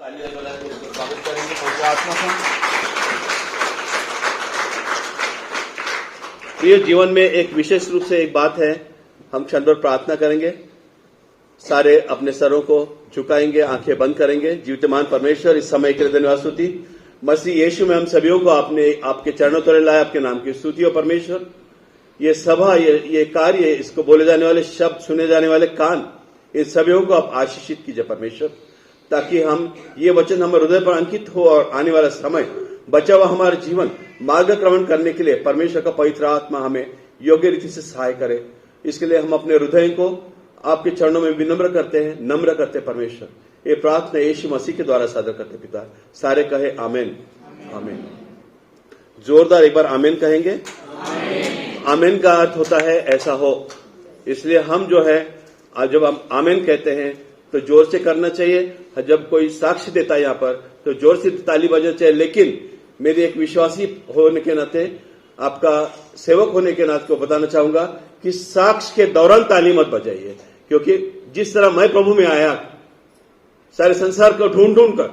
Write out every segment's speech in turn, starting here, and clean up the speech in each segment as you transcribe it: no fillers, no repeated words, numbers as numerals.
तालियां बजा के उसको स्वागत करेंगे। पवित्र आत्मा से प्रिय, जीवन में एक विशेष रूप से एक बात है, हम क्षण भर प्रार्थना करेंगे, सारे अपने सरों को झुकाएंगे, आंखें बंद करेंगे। जीवितमान परमेश्वर, इस समय के लिए धन्यवाद स्तुति। मसीह यीशु में हम सभी को आपने आपके चरणों तले लाया, आपके नाम की स्तुति हो परमेश्वर। ये सभा, ये कार्य, इसको बोले जाने वाले शब्द, सुने जाने वाले कान, इन सभी को आप आशीषित कीजिए परमेश्वर, ताकि हम ये वचन हमारे हृदय पर अंकित हो और आने वाला समय बचा हुआ हमारा जीवन मार्गक्रमण करने के लिए परमेश्वर का पवित्र आत्मा हमें योग्य रीति से सहाय करे। इसके लिए हम अपने हृदय को आपके चरणों में विनम्र करते हैं, नम्र करते हैं परमेश्वर। ये प्रार्थना यीशु मसीह के द्वारा सादर करते पिता। सारे कहे आमीन, आमीन। जोरदार एक बार आमीन कहेंगे। आमीन का अर्थ होता है ऐसा हो। इसलिए हम जो है, जब हम आमीन कहते हैं तो जोर से करना चाहिए। जब कोई साक्ष्य देता है यहाँ पर तो जोर से ताली बजाना चाहिए। लेकिन मेरी एक विश्वासी होने के नाते, आपका सेवक होने के नाते को बताना चाहूंगा कि साक्ष्य के दौरान ताली मत बजाइए, क्योंकि जिस तरह मैं प्रभु में आया सारे संसार को ढूंढ ढूंढ कर,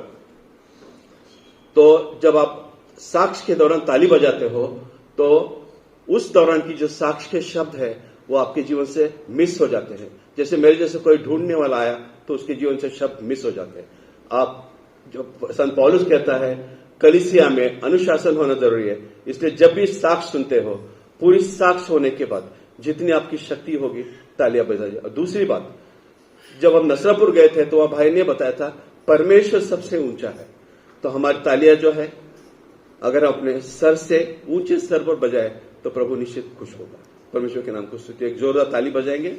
तो जब आप साक्ष्य के दौरान ताली बजाते हो तो उस दौरान की जो साक्ष्य के शब्द है वो आपके जीवन से मिस हो जाते हैं। जैसे मेरे जैसे कोई ढूंढने वाला आया तो उसके जीवन से शब्द मिस हो जाते हैं। आप जो संत पौलुस कहता है, कलीसिया में अनुशासन होना जरूरी है। इसलिए जब भी साक्ष्य सुनते हो, पूरी साक्ष्य होने के बाद जितनी आपकी शक्ति होगी तालियां बजाइए। और दूसरी बात, जब हम नसरापुर गए थे तो वहां भाई ने बताया था परमेश्वर सबसे ऊंचा है, तो हमारी तालियां जो है अगर अपने सर से ऊंचे स्तर पर बजाए तो प्रभु निश्चित खुश होगा। परमेश्वर के नाम को स्तुति। एक जोरदार ताली बजाएंगे।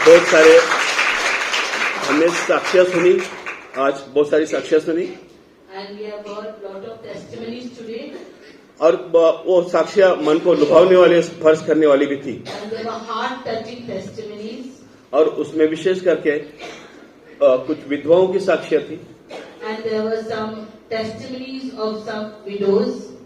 बहुत सारे हमने साक्ष्य सुनी, आज बहुत सारी साक्ष्य सुनी, और वो साक्ष्य मन को लुभावने वाले, स्पर्श करने वाली भी थी। और उसमें विशेष करके कुछ विधवाओं की साक्ष्य थी,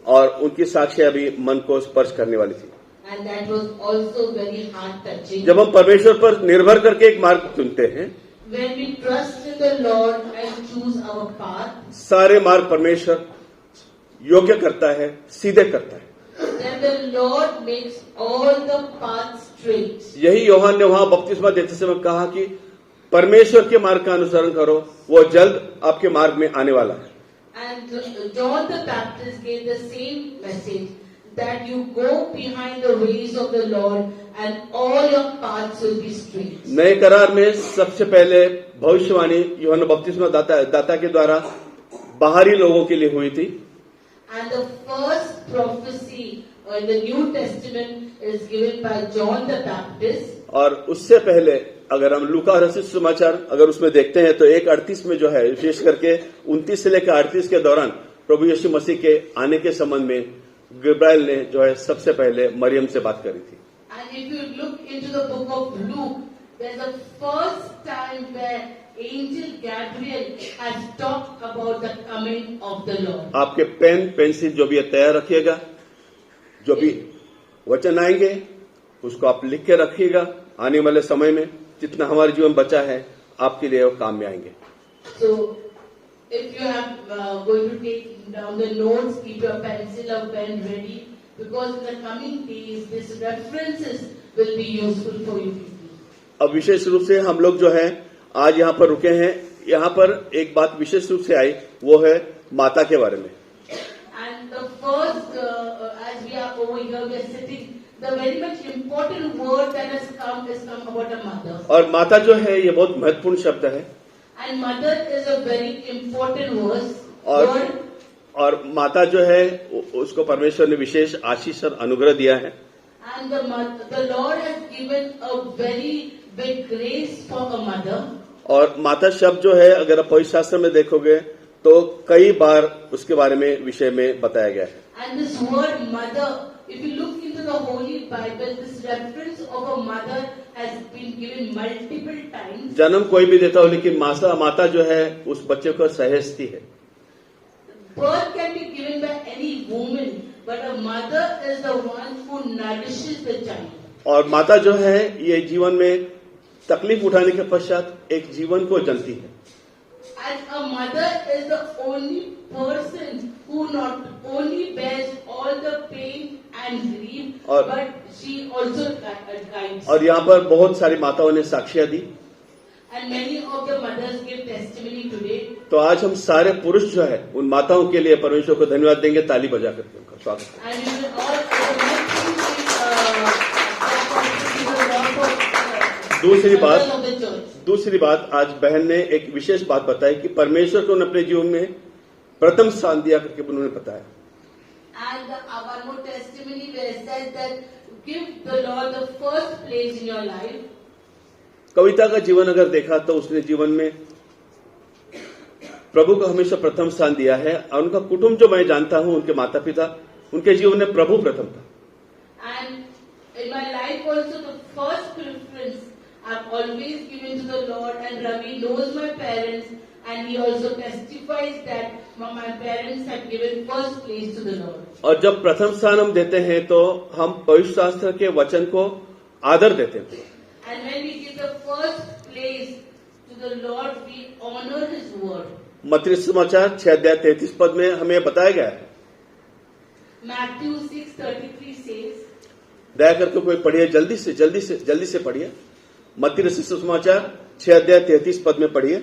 और उनकी साक्ष्य भी मन को स्पर्श करने वाली थी। And that was also very heart touching. जब हम परमेश्वर पर निर्भर करके एक मार्ग चुनते हैं, when we trust in the Lord and choose our path, सारे मार्ग परमेश्वर योग्य करता है, सीधे करता है। then the Lord makes all the paths straight. यही यूहन्ना ने वहां बपतिस्मा देते समय कहा कि परमेश्वर के मार्ग का अनुसरण करो, वो जल्द आपके मार्ग में आने वाला है। And John the Baptist gave the same message, that you go behind the ways of the Lord and all your paths will be straight. नए करार में सबसे पहले भविष्यवाणी यूहन्ना बपतिस्मा दाता के द्वारा बाहरी लोगों के लिए हुई थी। And the first prophecy in the New Testament is given by John the Baptist. और उससे पहले अगर हम लूका रचित समाचार अगर उसमें देखते हैं तो 1:38 में जो है, विशेष करके 29 से लेकर 38 के दौरान प्रभु यीशु मसीह के आने के संबंध में गब्राएल ने जो है सबसे पहले मरियम से बात करी थी। And if you look into the book of Luke, there's the first time where angel Gabriel has talked about the coming of the Lord. आपके पेन पेंसिल जो भी है तैयार रखिएगा, जो भी वचन आएंगे उसको आप लिख के रखिएगा। आने वाले समय में जितना हमारे जीवन बचा है आपके लिए वो काम में आएंगे। So if you are going to take down the notes, keep your pencil or pen ready, because in the coming days these references will be useful for you people. अब विशेष रूप से हम लोग जो है आज यहाँ पर रुके हैं, यहाँ पर एक बात विशेष रूप से आई, वो है माता के बारे में। And the first, as we are over here, we are sitting, the very much important word that has come about a mother. और माता जो है ये बहुत महत्वपूर्ण शब्द है। And mother is a very important word. और माता जो है उसको परमेश्वर ने विशेष आशीष और अनुग्रह दिया है। And the Lord has given a very big grace for a mother. और माता शब्द जो है अगर आप पवित्र शास्त्र में देखोगे तो कई बार उसके बारे में विषय में बताया गया है। And this word mother, if you look into the Holy Bible, this reference of a mother has been given multiple times. जन्म कोई भी देता हो, लेकिन माता जो है उस बच्चे को सहेजती है। Birth can be given by any woman, but a mother is the one who nourishes the child. और माता जो है ये जीवन में तकलीफ उठाने के पश्चात एक जीवन को जनती है। And a mother is the only person who not only bears all the pain and grief, but she also guides. और यहाँ पर बहुत सारी माताओं ने साक्ष्य दी। And many of the mothers give testimony today. तो आज हम सारे पुरुष जो है उन माताओं के लिए परमेश्वर को धन्यवाद देंगे, ताली बजा करके उनका स्वागत करेंगे। And we will all दूसरी बात आज बहन ने एक विशेष बात बताई कि परमेश्वर को उन्होंने अपने जीवन में प्रथम स्थान दिया करके उन्होंने बताया। And one more testimony where it says that give the Lord the first place in your life. कविता का जीवन अगर देखा तो उसने जीवन में प्रभु को हमेशा प्रथम स्थान दिया है और उनका कुटुंब जो मैं जानता हूं, उनके माता पिता, उनके जीवन में प्रभु प्रथम था। And in my life also the first preference I've always given to the Lord, and Ravi knows my parents and he also testifies that my parents have given first place to the Lord. और जब प्रथम स्थान हम देते हैं तो हम पवित्र शास्त्र के वचन को आदर देते हैं। And when we give the first place to the Lord, we honor His word. मत्ती समाचार 6:33 में हमें बताया गया है। Matthew 6:33 says. दया करके कोई पढ़िए, जल्दी से पढ़िए। मत्ती समाचार 6:33 में पढ़िए।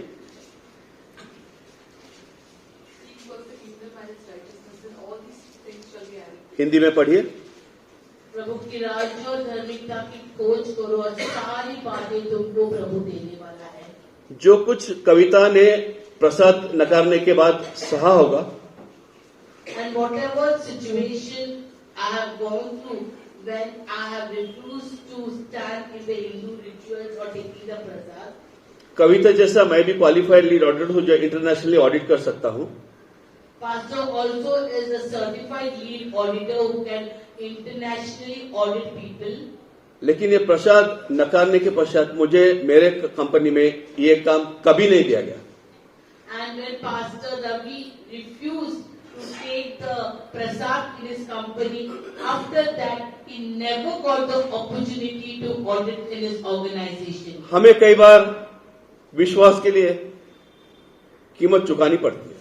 हिंदी में पढ़िए। प्रभु की राज्य और धार्मिकता की खोज करो और सारी बातें तुमको प्रभु देने वाला है। जो कुछ कविता ने प्रसाद नकारने के बाद सहा होगा, And whatever situation I have gone through when I have refused to stand in the Hindu rituals or taking the prasad, कविता जैसा मैं भी क्वालिफाइड लीड ऑडिटर हूं जो इंटरनेशनली ऑडिट कर सकता हूं। Pastor also is a certified lead auditor who can internationally audit people. लेकिन ये प्रसाद नकारने के पश्चात मुझे मेरे कंपनी में ये काम कभी नहीं दिया गया। And when Pastor Ravi refused to take the prasad in his company, after that he never got the opportunity to audit in his organization. हमें कई बार विश्वास के लिए कीमत चुकानी पड़ती है।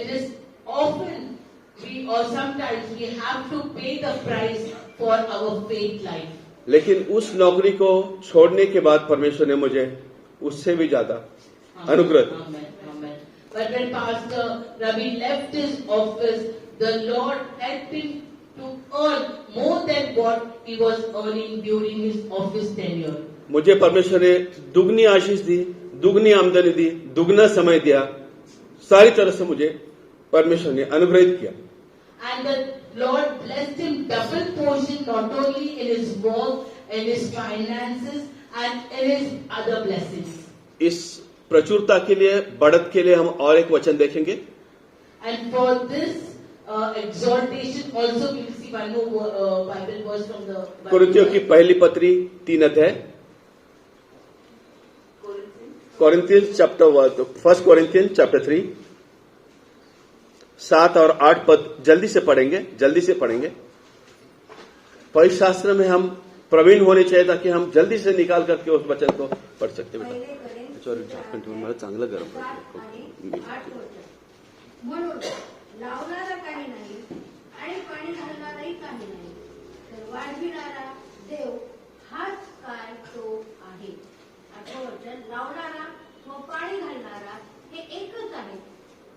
It is often we or sometimes we have to pay the price for our faith life. लेकिन उस नौकरी को छोड़ने के बाद परमेश्वर ने मुझे उससे भी ज्यादा अनुग्रह दिया। But when Pastor Ravi left his office, the Lord helped him to earn more than what he was earning during his office tenure. मुझे परमेश्वर ने दुगनी आशीष दी, दुगनी आमदनी दी, दुगना समय दिया, सारी तरह से मुझे परमेश्वर ने अनुग्रहित किया। And the Lord blessed him double portion, not only in his work, in his finances, and in his other blessings. इस प्रचुरता के लिए, बढ़त के लिए हम और एक वचन देखेंगे। And for this exhortation also we will see one more Bible verse from the Bible. कुरिन्थियों की पहली पत्री 3 अध्याय। Corinthians chapter 1 Corinthians chapter 3 7 और 8 पद जल्दी से पढ़ेंगे। पवित्र शास्त्र में हम प्रवीण होने चाहिए ताकि हम जल्दी से निकाल करके उस वचन को पढ़ सकते हैं। मला चांगलं गरम म्हणून लावणारा काही नाही आणि पाणी घालणाराही काही नाही, तर वाढविणारा देव हाच काय तो आहे। आठवं वचन, लावणारा व पाणी घालणारा हे एकच आहे,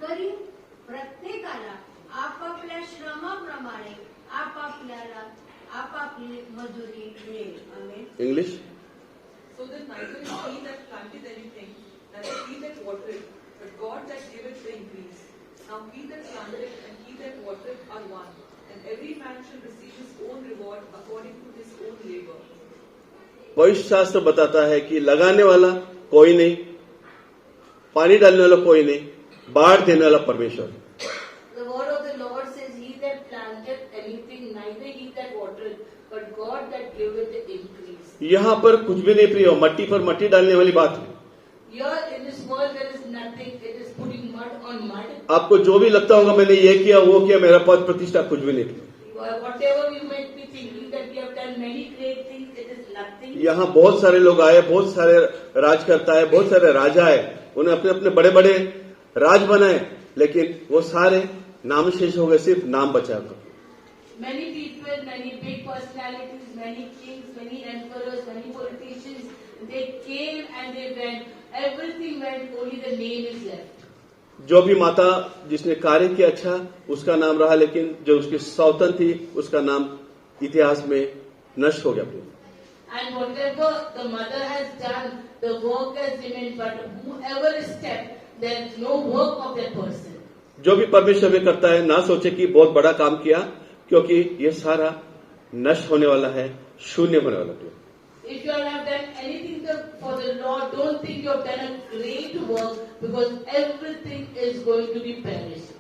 तरी प्रत्येकाला आपापल्या श्रमाप्रमाणे आपापल्याला आपापली मजुरी मिळेल। आमेन। English. So that neither is he that planted anything, neither he that watered, but God that giveth the increase. Now he that planted and he that watered are one, and every man shall receive his own reward according to his own labor. पवित्र शास्त्र बताता है कि लगाने वाला कोई नहीं, पानी डालने वाला कोई नहीं, बाढ़ देने वाला परमेश्वर। The word of the Lord says, "He that planted anything, neither he that watered, but God that giveth the increase." यहाँ पर कुछ भी नहीं प्रिय, मट्टी पर मट्टी डालने वाली बात है। Here in this world there is nothing. It is putting mud on mud. आपको जो भी लगता होगा मैंने ये किया वो किया, मेरा पद प्रतिष्ठा कुछ भी नहीं। Whatever you might be thinking that we have done many great things, it is nothing. यहाँ बहुत सारे लोग आए, बहुत सारे राजकर्ता है, बहुत सारे राजा है, उन्हें अपने अपने बड़े बड़े राज बनाए, लेकिन वो सारे नामशेष हो गए, सिर्फ नाम बचा। Many people, many big personalities, many kings, many emperors, many politicians, they came and they went. Everything went, only the name is left. जो भी माता जिसने कार्य किया अच्छा, उसका नाम रहा, लेकिन जो उसकी सौतन थी उसका नाम इतिहास में नष्ट हो गया। And whatever the mother has done, the work has remained, but whoever is stepped, there is no work of that person. जो भी परमेश्वर में करता है, ना सोचे कि बहुत बड़ा काम किया, क्योंकि ये सारा नष्ट होने वाला है, शून्य होने वाला है। If you have done anything for the Lord, don't think you have done a great work, because everything is going to be perished.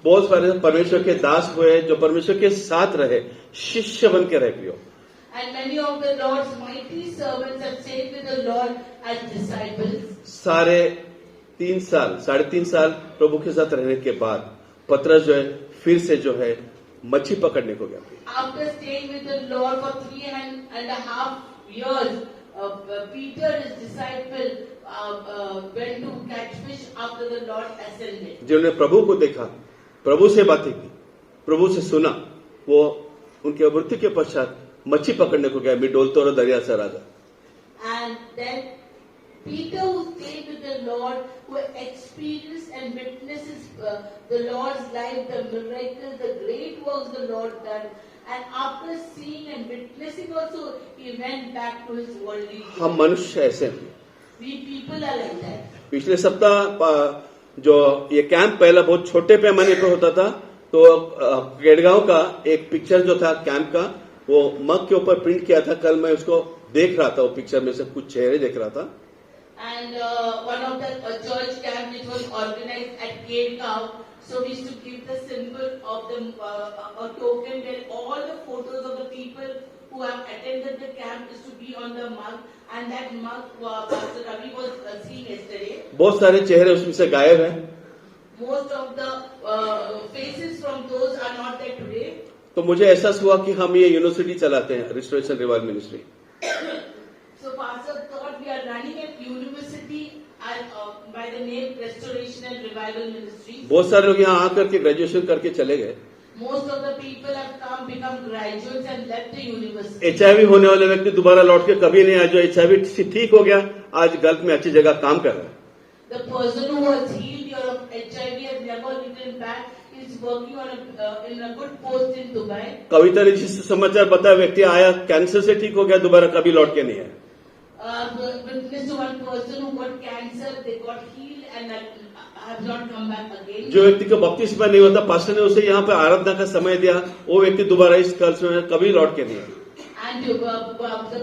बहुत सारे परमेश्वर के दास हुए जो परमेश्वर के साथ रहे, शिष्य बन के रहे प्रियो। And many of the Lord's mighty servants have stayed with the Lord as disciples. साढ़े तीन साल प्रभु के साथ रहने के बाद पतरस जो है फिर से जो है मच्छी पकड़ने को गया। After staying with the Lord for 3.5 years, Peter, his disciple, went to catch fish after the Lord ascended. जिन्होंने प्रभु को देखा, प्रभु से बातें की, प्रभु से सुना, वो उनके मृत्यु के पश्चात मच्छी पकड़ने को गया, मिडोलतोर और दरिया से राजा। And then Peter, who stayed with the Lord, who experienced and witnesses the Lord's life, the miracles, the great works the Lord done, and after seeing and witnessing also, he went back to his worldly life. हम मनुष्य ऐसे हैं। We people are like that. पिछले सप्ताह जो ये camp पहला बहुत छोटे पैमाने पर होता था, तो केडगांव का एक पिक्चर जो था कैंप का, वो मग के ऊपर प्रिंट किया था। कल मैं उसको देख रहा था, वो पिक्चर में से कुछ चेहरे देख रहा था। And one of the church camp which was organized at Kedgaon, so we used to give the symbol of the a token where all the photos of the people who have attended the camp is to be on the mug, and that mug Pastor Ravi was seeing yesterday. बहुत सारे चेहरे उसमें से गायब हैं। Most of the faces from those are not there today. तो मुझे एहसास हुआ कि हम ये यूनिवर्सिटी चलाते हैं, restoration revival ministry. So Pastor thought we are running a university by the name Restoration and Revival Ministry. बहुत सारे लोग यहाँ आकर के ग्रेजुएशन करके चले गए। Most of the people have come, become graduates and left the university. HIV होने वाले व्यक्ति दोबारा लौट के कभी नहीं आया। जो HIV से ठीक हो गया, आज गल्फ में अच्छी जगह काम कर रहा है। The person who was healed of HIV has never returned back. He is working on in a good post in Dubai. कविता ने जिस समाचार बताया, व्यक्ति आया कैंसर से ठीक हो गया, दोबारा कभी लौट के नहीं आया। Witness to one person who got cancer, they got healed and have not come back again. जो व्यक्ति को बपतिस्मा नहीं होता, पास्टर ने उसे यहाँ पे आराधना का समय दिया, वो व्यक्ति दोबारा इस कल्स में कभी लौट के नहीं आया। And the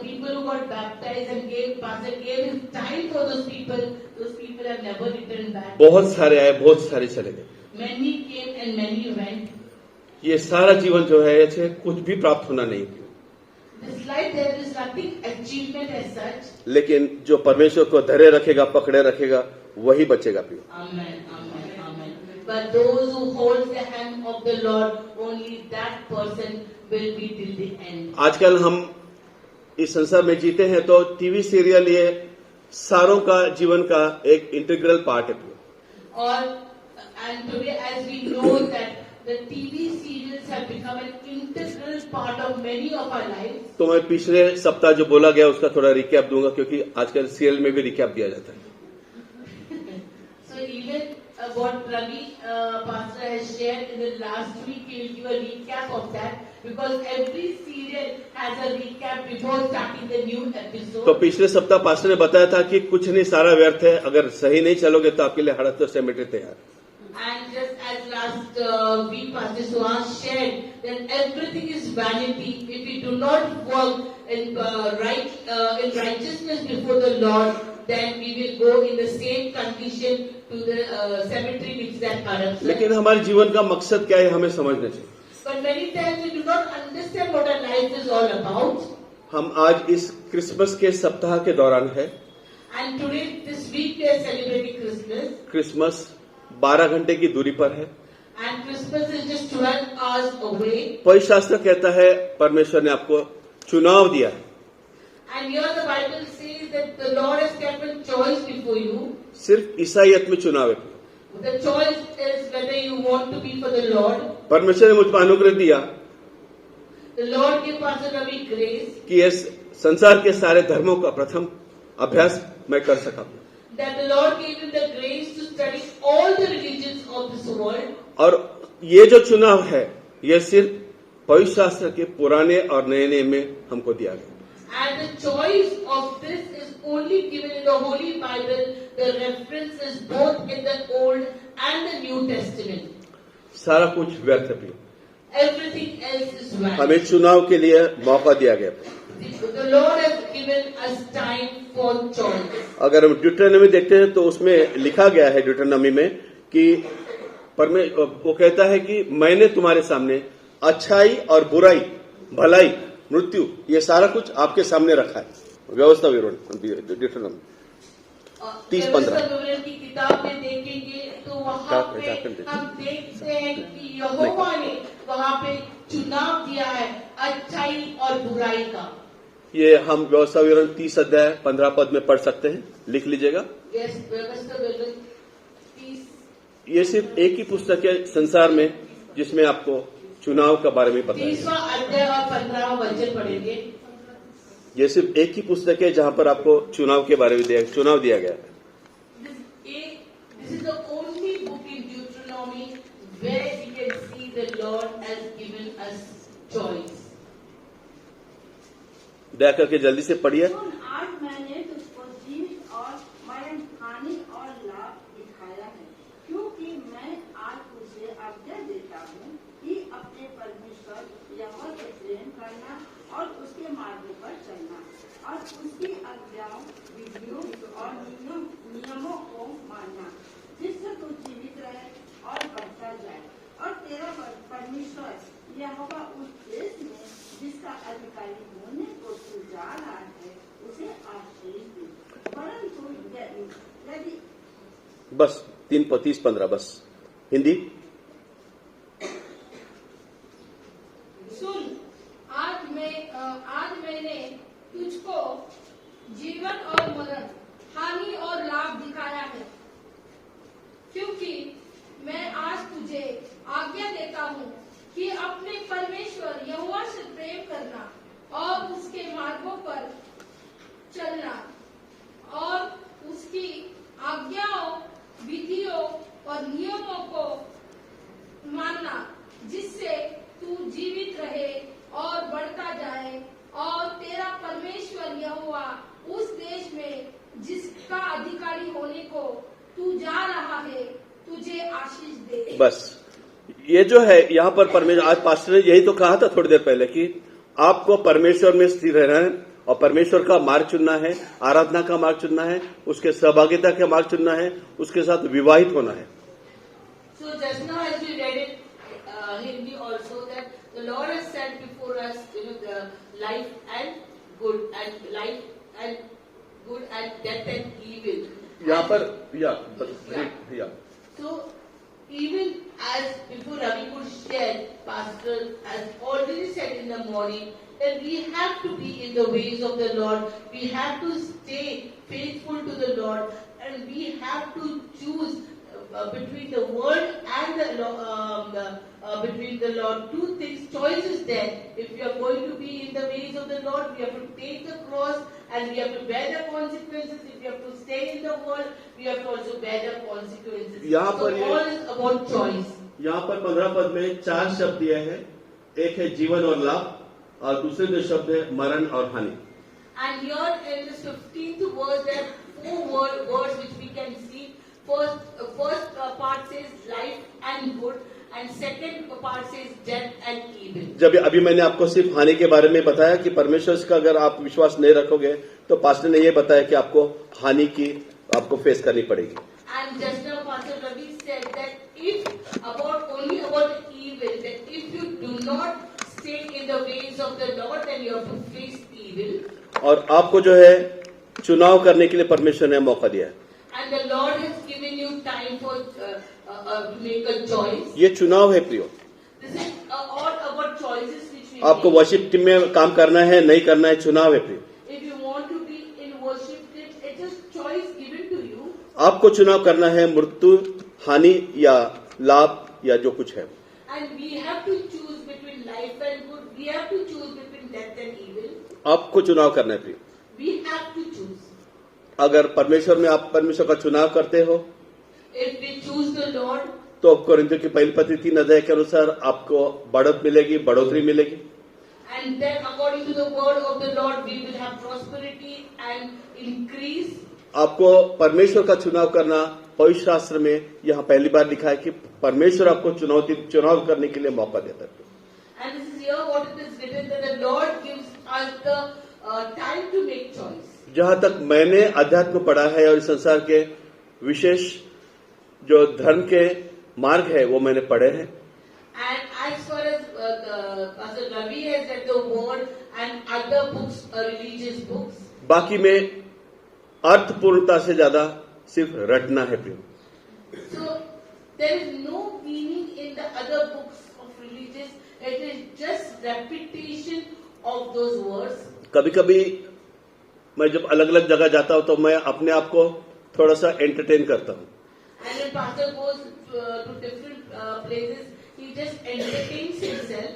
people who got baptized and pastor gave his time for those people have never returned back. बहुत सारे आए, बहुत सारे चले गए। Many came and many went. ये सारा जीवन जो है, ऐसे कुछ भी प्राप्त होना नहीं। This life there is nothing achievement as such. लेकिन जो परमेश्वर को धरे रखेगा, पकड़े रखेगा, वही बचेगा प्रियो। Amen, amen, amen. But those who hold the hand of the Lord, only that person will be till the end. आजकल हम इस संसार में जीते हैं, तो टीवी सीरियल ये सारों का जीवन का एक इंटीग्रल पार्ट है प्रियो। And today, as we know that the TV serials have become an integral part of many of our lives. तो मैं पिछले सप्ताह जो बोला गया उसका थोड़ा रिकैप दूंगा, क्योंकि आजकल सीरियल में भी रिकैप दिया जाता है। So even what Ravi Pastor has shared in the last week, he will give a recap of that, because every serial has a recap before starting the new episode. तो पिछले सप्ताह pastor ने बताया था कि कुछ नहीं, सारा व्यर्थ है, अगर सही नहीं चलोगे तो आपके लिए हड़प तो सेमेट्री तैयार। And just as last week Pastor Suhas shared, that everything is vanity if we do not walk in righteousness before the Lord. Then we will go in the same condition to the cemetery which is at Arab. लेकिन हमारे जीवन का मकसद क्या है, हमें समझना चाहिए। But many times we do not understand what our life is all about. हम आज इस क्रिसमस के सप्ताह के दौरान है। And today, this week, we are celebrating Christmas. Christmas 12 घंटे की दूरी पर है। And Christmas is just 12 hours away. पवित्र शास्त्र कहता है परमेश्वर ने आपको चुनाव दिया है। And here the Bible says that the Lord has kept a choice before you. सिर्फ ईसाइयत में चुनाव है। The choice is whether you want to be for the Lord. परमेश्वर ने मुझ पर अनुग्रह दिया The Lord gave Pastor Ravi grace कि इस संसार के सारे धर्मों का प्रथम अभ्यास मैं कर सका, that the Lord gave him the grace to study all the religions of this world. और ये जो चुनाव है ये सिर्फ पवित्र शास्त्र के पुराने और नए नियम में हमको दिया गया। And the choice of this is only given in the Holy Bible. The reference is both in the Old and the New Testament. सारा कुछ व्यर्थ है। Everything else is right. हमें चुनाव के लिए मौका दिया गया। The Lord has given us time for choice. अगर हम ड्यूटेरोनॉमी देखते हैं तो उसमें लिखा गया है ड्यूटेरोनॉमी में कि वो कहता है कि मैंने तुम्हारे सामने अच्छाई और बुराई, भलाई, मृत्यु, ये सारा कुछ आपके सामने रखा है। व्यवस्था विवरण ड्यूटेरोनॉमी 30-15 व्यवस्था विवरण की किताब में देखेंगे तो वहाँ पे हम देखते हैं कि यहोवा ने वहाँ पे चुनाव दिया है अच्छाई और बुराई का। ये हम व्यवस्था विवरण 30 अध्याय 15 पद में पढ़ सकते हैं, लिख लीजिएगा। व्यवस्था विवरण 30। ये सिर्फ एक ही पुस्तक है संसार में जिसमें आपको चुनाव के बारे में पता है। 30वां अध्याय और 15वां वचन पढ़ेंगे। ये सिर्फ एक ही पुस्तक है जहां पर आपको चुनाव के बारे में चुनाव दिया गया है। This is the only book in Deuteronomy where we can see the Lord has given us choice. दया करके जल्दी से पढ़िए। सुन, आज मैंने तुझको जीवित और मरण, हानि और लाभ दिखाया है, क्योंकि मैं आज तुझे आज्ञा देता हूँ कि अपने परमेश्वर यहोवा से प्रेम करना और उसके मार्गों पर चलना और उसकी आज्ञाओं, विधियों और नियमों को मानना, जिससे तू जीवित रहे और बढ़ता जाए और तेरा परमेश्वर यहोवा उस देश में जिसका अधिकारी होने को तू जा रहा है उसे आशीष दे। परंतु यदि बस 3:30-15 बस हिंदी। सुन, आज मैंने तुझको जीवन और मरण, हानि और लाभ दिखाया है, क्योंकि मैं आज तुझे आज्ञा देता हूँ कि अपने परमेश्वर यहोवा से प्रेम करना और उसके मार्गों पर चलना और उसकी आज्ञाओं, विधियों और नियमों को मानना, जिससे तू जीवित रहे और बढ़ता जाए और तेरा परमेश्वर यहोवा उस देश में जिसका अधिकारी होने को तू जा रहा है तुझे आशीष दे। बस ये जो है यहाँ पर परमेश्वर, आज पास्टर ने यही तो कहा था थोड़ी देर पहले कि आपको परमेश्वर में स्थिर रहना है और परमेश्वर का मार्ग चुनना है, आराधना का मार्ग चुनना है, उसके सहभागिता का मार्ग चुनना है, उसके साथ विवाहित होना है। So just now as we read it, Hindi also, that the Lord has set before us, the life and good and death and evil. यहाँ पर So even as before Ravi could share, Pastor has already said in the morning that we have to be in the ways of the Lord. We have to stay faithful to the Lord, and we have to choose between the world and between the Lord. Two things, choice is there. If we are going to be in the ways of the Lord, we have to take the cross and we have to bear the consequences. If we have to stay in the world, we have to also bear the consequences. यहाँ So पर all is about choice. यहाँ पर 15 पद में 4 शब्द दिए हैं, एक है जीवन और लाभ और दूसरे 2 शब्द है मरण और हानि। And here in this 15th verse, there are 4 words which we can see. First part says life and good, and second part says death and evil. जब अभी मैंने आपको सिर्फ हानि के बारे में बताया कि परमेश्वर का अगर आप विश्वास नहीं रखोगे तो पास्टर ने ये बताया कि आपको हानि की आपको फेस करनी पड़ेगी। And just now Pastor Ravi said that if only about evil, that if you do not stay in the ways of the Lord, then you have to face evil. और आपको जो है चुनाव करने के लिए परमेश्वर ने मौका दिया है। And the Lord has given you time for to make a choice. ये चुनाव है प्रियो। This is all about choices which we आपको make. वर्शिप टीम में काम करना है नहीं करना है, चुनाव है प्रियो। If you It's a choice given to you. आपको चुनाव करना है मृत्यु, हानि या लाभ या जो कुछ है। And we have to choose between life and good. We have to choose between death and evil. आपको चुनाव करना है प्रिय। We have to choose. अगर परमेश्वर में आप परमेश्वर का चुनाव करते हो If we choose the Lord, तो कोरिन्थियों की पहली पत्री 3 के अनुसार आपको बढ़त मिलेगी, बढ़ोतरी मिलेगी। and then according to the word of the Lord, we will have prosperity and increase. आपको परमेश्वर का चुनाव करना पवित्र शास्त्र में यहाँ पहली बार लिखा है कि परमेश्वर आपको चुनाव करने के लिए मौका देता है। And this is here what it is written that the Lord gives us the time to make choice. जहां तक मैंने अध्यात्म पढ़ा है और इस संसार के विशेष जो धर्म के मार्ग है वो मैंने पढ़े हैं। And as far as Pastor Ravi has read the word and other books, religious books, बाकी में अर्थपूर्णता से ज्यादा सिर्फ रटना है प्रिय। so there is no meaning in the other books of religious. It is just repetition of those words. कभी कभी मैं जब अलग अलग जगह जाता हूं तो मैं अपने आप को थोड़ा सा एंटरटेन करता हूं। And when pastor goes to different places, he just entertains himself.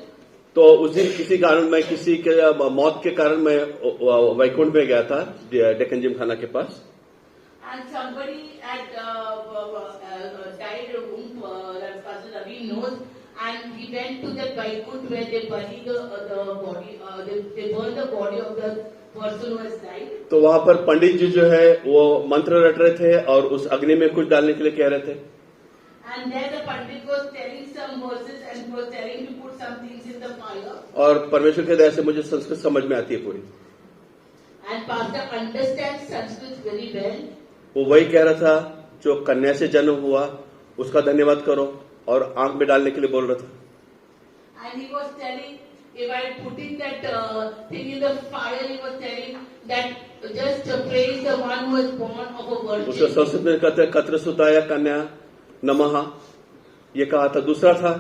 तो उस दिन किसी कारण मैं किसी के मौत के कारण मैं वैकुंठ में गया था, डेक्कन जिमखाना के पास। And somebody had died whom Pastor Ravi knows, and he went to that Vaikunth where they bury the body, they burn the body of the person who has died. तो वहां पर पंडित जी जो है वो मंत्र रट रहे थे और उस अग्नि में कुछ डालने के लिए कह रहे थे। And there the Pandit was telling some verses and was telling to put some things in the fire. और परमेश्वर की दया से मुझे संस्कृत समझ में आती है पूरी। And Pastor understands Sanskrit very well. वो वही कह रहा था जो कन्या से जन्म हुआ उसका धन्यवाद करो और आंख में डालने के लिए बोल रहा था। And he was telling, if I putting that thing in the fire, he was telling that just praise the one who was born of a उसको virgin. संस्कृत में कहते हैं कत्र सुताया कन्या नमः, ये कहा था। दूसरा था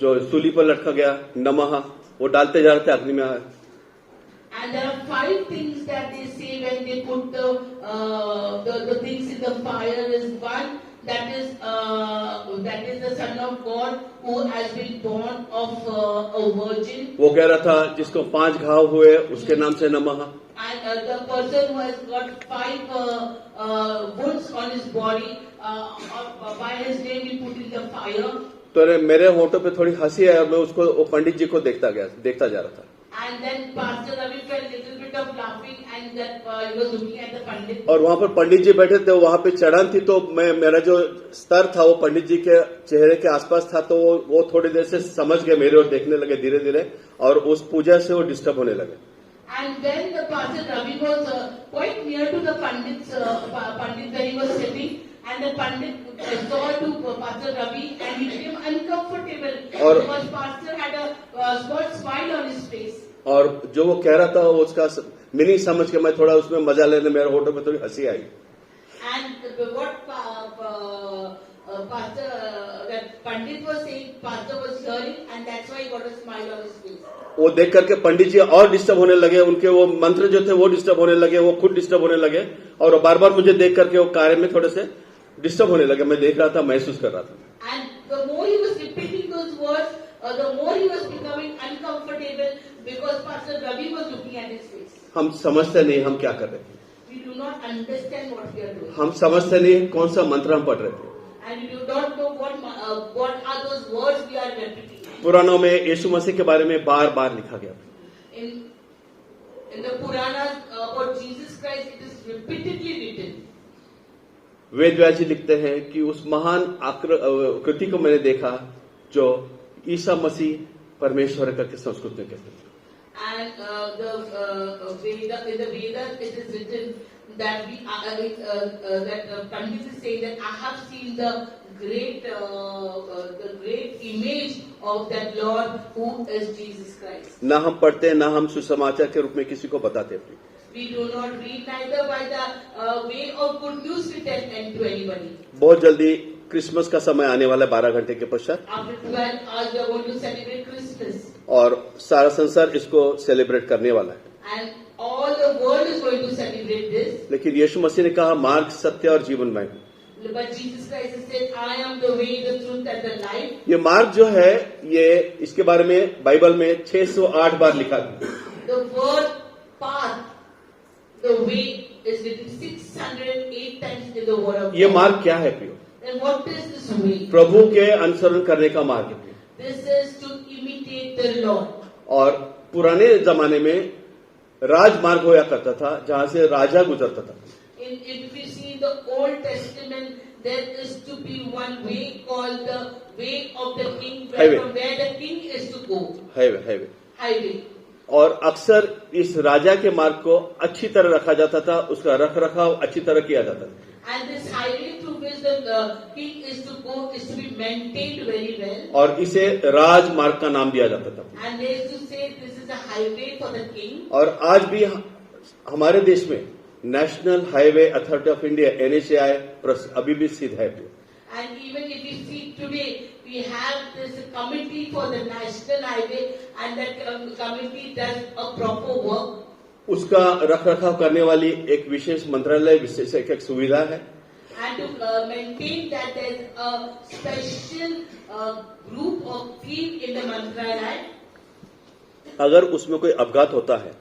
जो सूली पर लटका गया नमः, वो डालते जा रहे थे अग्नि में। And there are 5 things that they say when they put the things in the fire. Is one that is the Son of God who has been born of a virgin. वो कह रहा था जिसको 5 घाव हुए उसके नाम से नमः। And the person who has got 5 wounds on his body, by his name he put in the fire. तो मेरे होठों पे थोड़ी हंसी आई और मैं उसको वो पंडित जी को देखता जा रहा था। And then Pastor Ravi felt little bit of laughing, and that he was looking at the Pandit. और वहां पर पंडित जी बैठे थे, वहां पे चढ़ान थी, तो मेरा जो स्तर था वो पंडित जी के चेहरे के आसपास था, तो वो थोड़ी देर से समझ गए मेरे और देखने लगे धीरे धीरे, और उस पूजा से वो डिस्टर्ब होने लगे। And when the Pastor Ravi was quite near to the Pandit where he was sitting, and the Pandit saw to Pastor Ravi, and he became uncomfortable because Pastor had a small smile on his face. और जो वो कह रहा था वो उसका meaning समझ के मैं थोड़ा उसमें मजा लेने, मेरे होठों पे थोड़ी हंसी आई। And what Pastor that Pandit was saying, Pastor was hearing, and that's why he got a smile on his face. वो देख करके पंडित जी और डिस्टर्ब होने लगे, उनके वो मंत्र जो थे वो डिस्टर्ब होने लगे, वो खुद डिस्टर्ब होने लगे, और बार बार मुझे देख करके वो कार्य में थोड़े से डिस्टर्ब होने लगे। मैं देख रहा था, महसूस कर रहा था। And the more he was repeating those words, the more he was becoming uncomfortable because Pastor Ravi was looking at his face. हम समझते नहीं हम क्या कर रहे थे, We do not understand what we are doing, हम समझते नहीं कौन सा मंत्र हम पढ़ रहे थे। and we do not know what are those words we are repeating. पुराणों में यीशु मसीह के बारे में बार बार लिखा गया। In the Puranas about Jesus Christ, it is repeatedly written. Ved Vyas जी लिखते हैं कि उस महान कृति को मैंने देखा जो ईसा मसीह परमेश्वर करके संस्कृत में कहते हैं। And in the Vedas it is written that Pandit is saying that I have seen the great image of that Lord who is Jesus Christ. ना हम पढ़ते ना हम सुसमाचार के रूप में किसी को बताते हैं। We do not read neither by the way of good news we tell to anybody. बहुत जल्दी क्रिसमस का समय आने वाला है 12 घंटे के पश्चात, After 12 hours we are going to celebrate Christmas, और सारा संसार इसको सेलिब्रेट करने वाला है। and all the world is going to celebrate this. लेकिन यीशु मसीह ने कहा मार्ग, सत्य और जीवन मैं हूं। But Jesus Christ has said, I am the way, the truth and the life. ये मार्ग जो है, ये इसके बारे में बाइबल में 608 बार लिखा है। The word path, the way is written 608 times in the word of ये God. मार्ग क्या है प्रियो? Then what is this way? प्रभु के अनुसरण करने का मार्ग है प्रियो। This is to imitate the Lord. और पुराने जमाने में राजमार्ग होया करता था, जहां से राजा गुजरता था। If we see the Old Testament, there is to be one way called the way of the king, Highway. from where the king is to go. Highway. Highway. और अक्सर इस राजा के मार्ग को अच्छी तरह रखा जाता था, उसका रख रखाव अच्छी तरह किया जाता था। And this highway through which the king is to go is to be maintained very well. और इसे राजमार्ग का नाम दिया जाता था। And they used to say this is a highway for the king. और आज भी हमारे देश में national highway authority of India NHAI अभी भी सिद्ध है। And even if you see today, we have this committee for the national highway, and that committee does a proper work. उसका रख रखाव करने वाली एक विशेष मंत्रालय, विशेष एक सुविधा है। And to maintain that, there is a special group of team in the Mantralaya. अगर उसमें कोई अपघात होता है,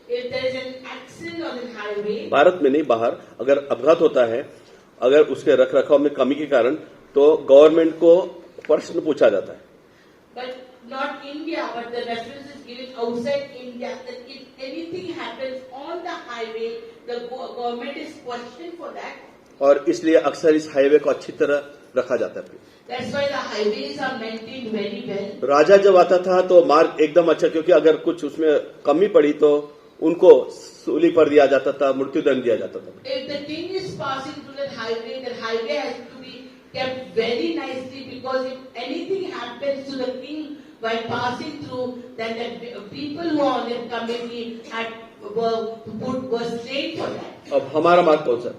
If there is an accident on the highway, Bharat में नहीं बाहर, अगर अपघात होता है, अगर उसके रख रखाव में कमी के कारण, तो गवर्नमेंट को प्रश्न पूछा जाता है। but not India, but the reference is given outside India, that if anything happens on the highway, the government is questioned for that. और इसलिए अक्सर इस हाईवे को अच्छी तरह रखा जाता है। That's why the highways are maintained very well. राजा जब आता था तो मार्ग एकदम अच्छा, क्योंकि अगर कुछ उसमें कमी पड़ी तो उनको सूली पर दिया जाता था, मृत्युदंड दिया जाता था। If the king is passing through that highway has to be kept very nicely, because if anything happens to the king by passing through, then the people who are on that committee were slain for that. अब हमारा मार्ग कौन सा?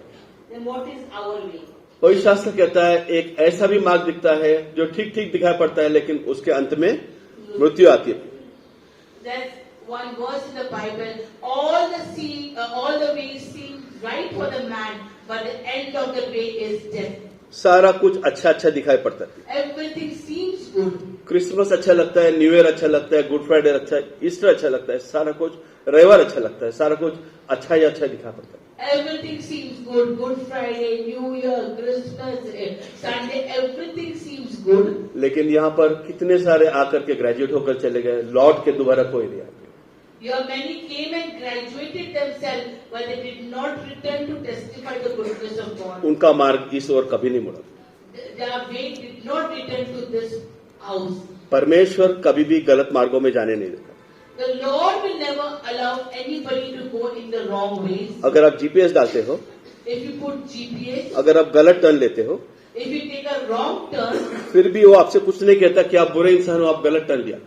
Then what is our way? कोई शास्त्र कहता है एक ऐसा भी मार्ग दिखता है जो ठीक ठीक दिखाई पड़ता है, लेकिन उसके अंत में मृत्यु आती है। There's one verse in the Bible, all the ways seem right for the man, but the end of the way is death. सारा कुछ अच्छा अच्छा दिखाई पड़ता है। Everything seems good. क्रिसमस अच्छा लगता है, न्यू ईयर अच्छा लगता है, गुड फ्राइडे अच्छा है, ईस्टर अच्छा लगता है, सारा कुछ, रविवार अच्छा लगता है, सारा कुछ अच्छा ही अच्छा दिखा पड़ता है। Everything seems good. Good Friday, New Year, Christmas, Sunday, everything seems good. लेकिन यहाँ पर कितने सारे आकर के ग्रेजुएट होकर चले गए, लौट के दोबारा कोई नहीं आया। Here many came and graduated themselves, but they did not return to testify the goodness of God. उनका मार्ग इस ओर कभी नहीं मुड़ा। Their way did not return to this house. परमेश्वर कभी भी गलत मार्गों में जाने नहीं देता। The Lord will never allow anybody to go in the wrong ways. अगर आप जीपीएस डालते हो, If you put GPS, अगर आप गलत टर्न लेते हो, if you take a wrong turn, फिर भी वो आपसे कुछ नहीं कहता कि आप बुरे इंसान हो, आप गलत टर्न लिया।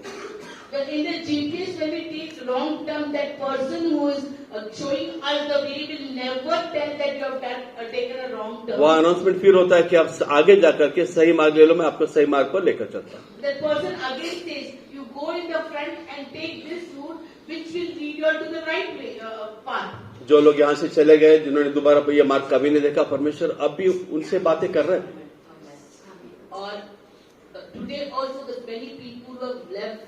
but in the GPS when we take wrong turn, that person who is showing us the way will never tell that you have taken a wrong turn. वो अनाउंसमेंट फिर होता है कि आप आगे जाकर के सही मार्ग ले लो, मैं आपको सही मार्ग पर लेकर चलता हूँ। That person again says, you go in the front and take this route, which will lead you to the right way, path. जो लोग यहाँ से चले गए, जिन्होंने दोबारा ये मार्ग कभी नहीं देखा, परमेश्वर अब भी उनसे बातें कर रहे हैं। Or today also the many people who have left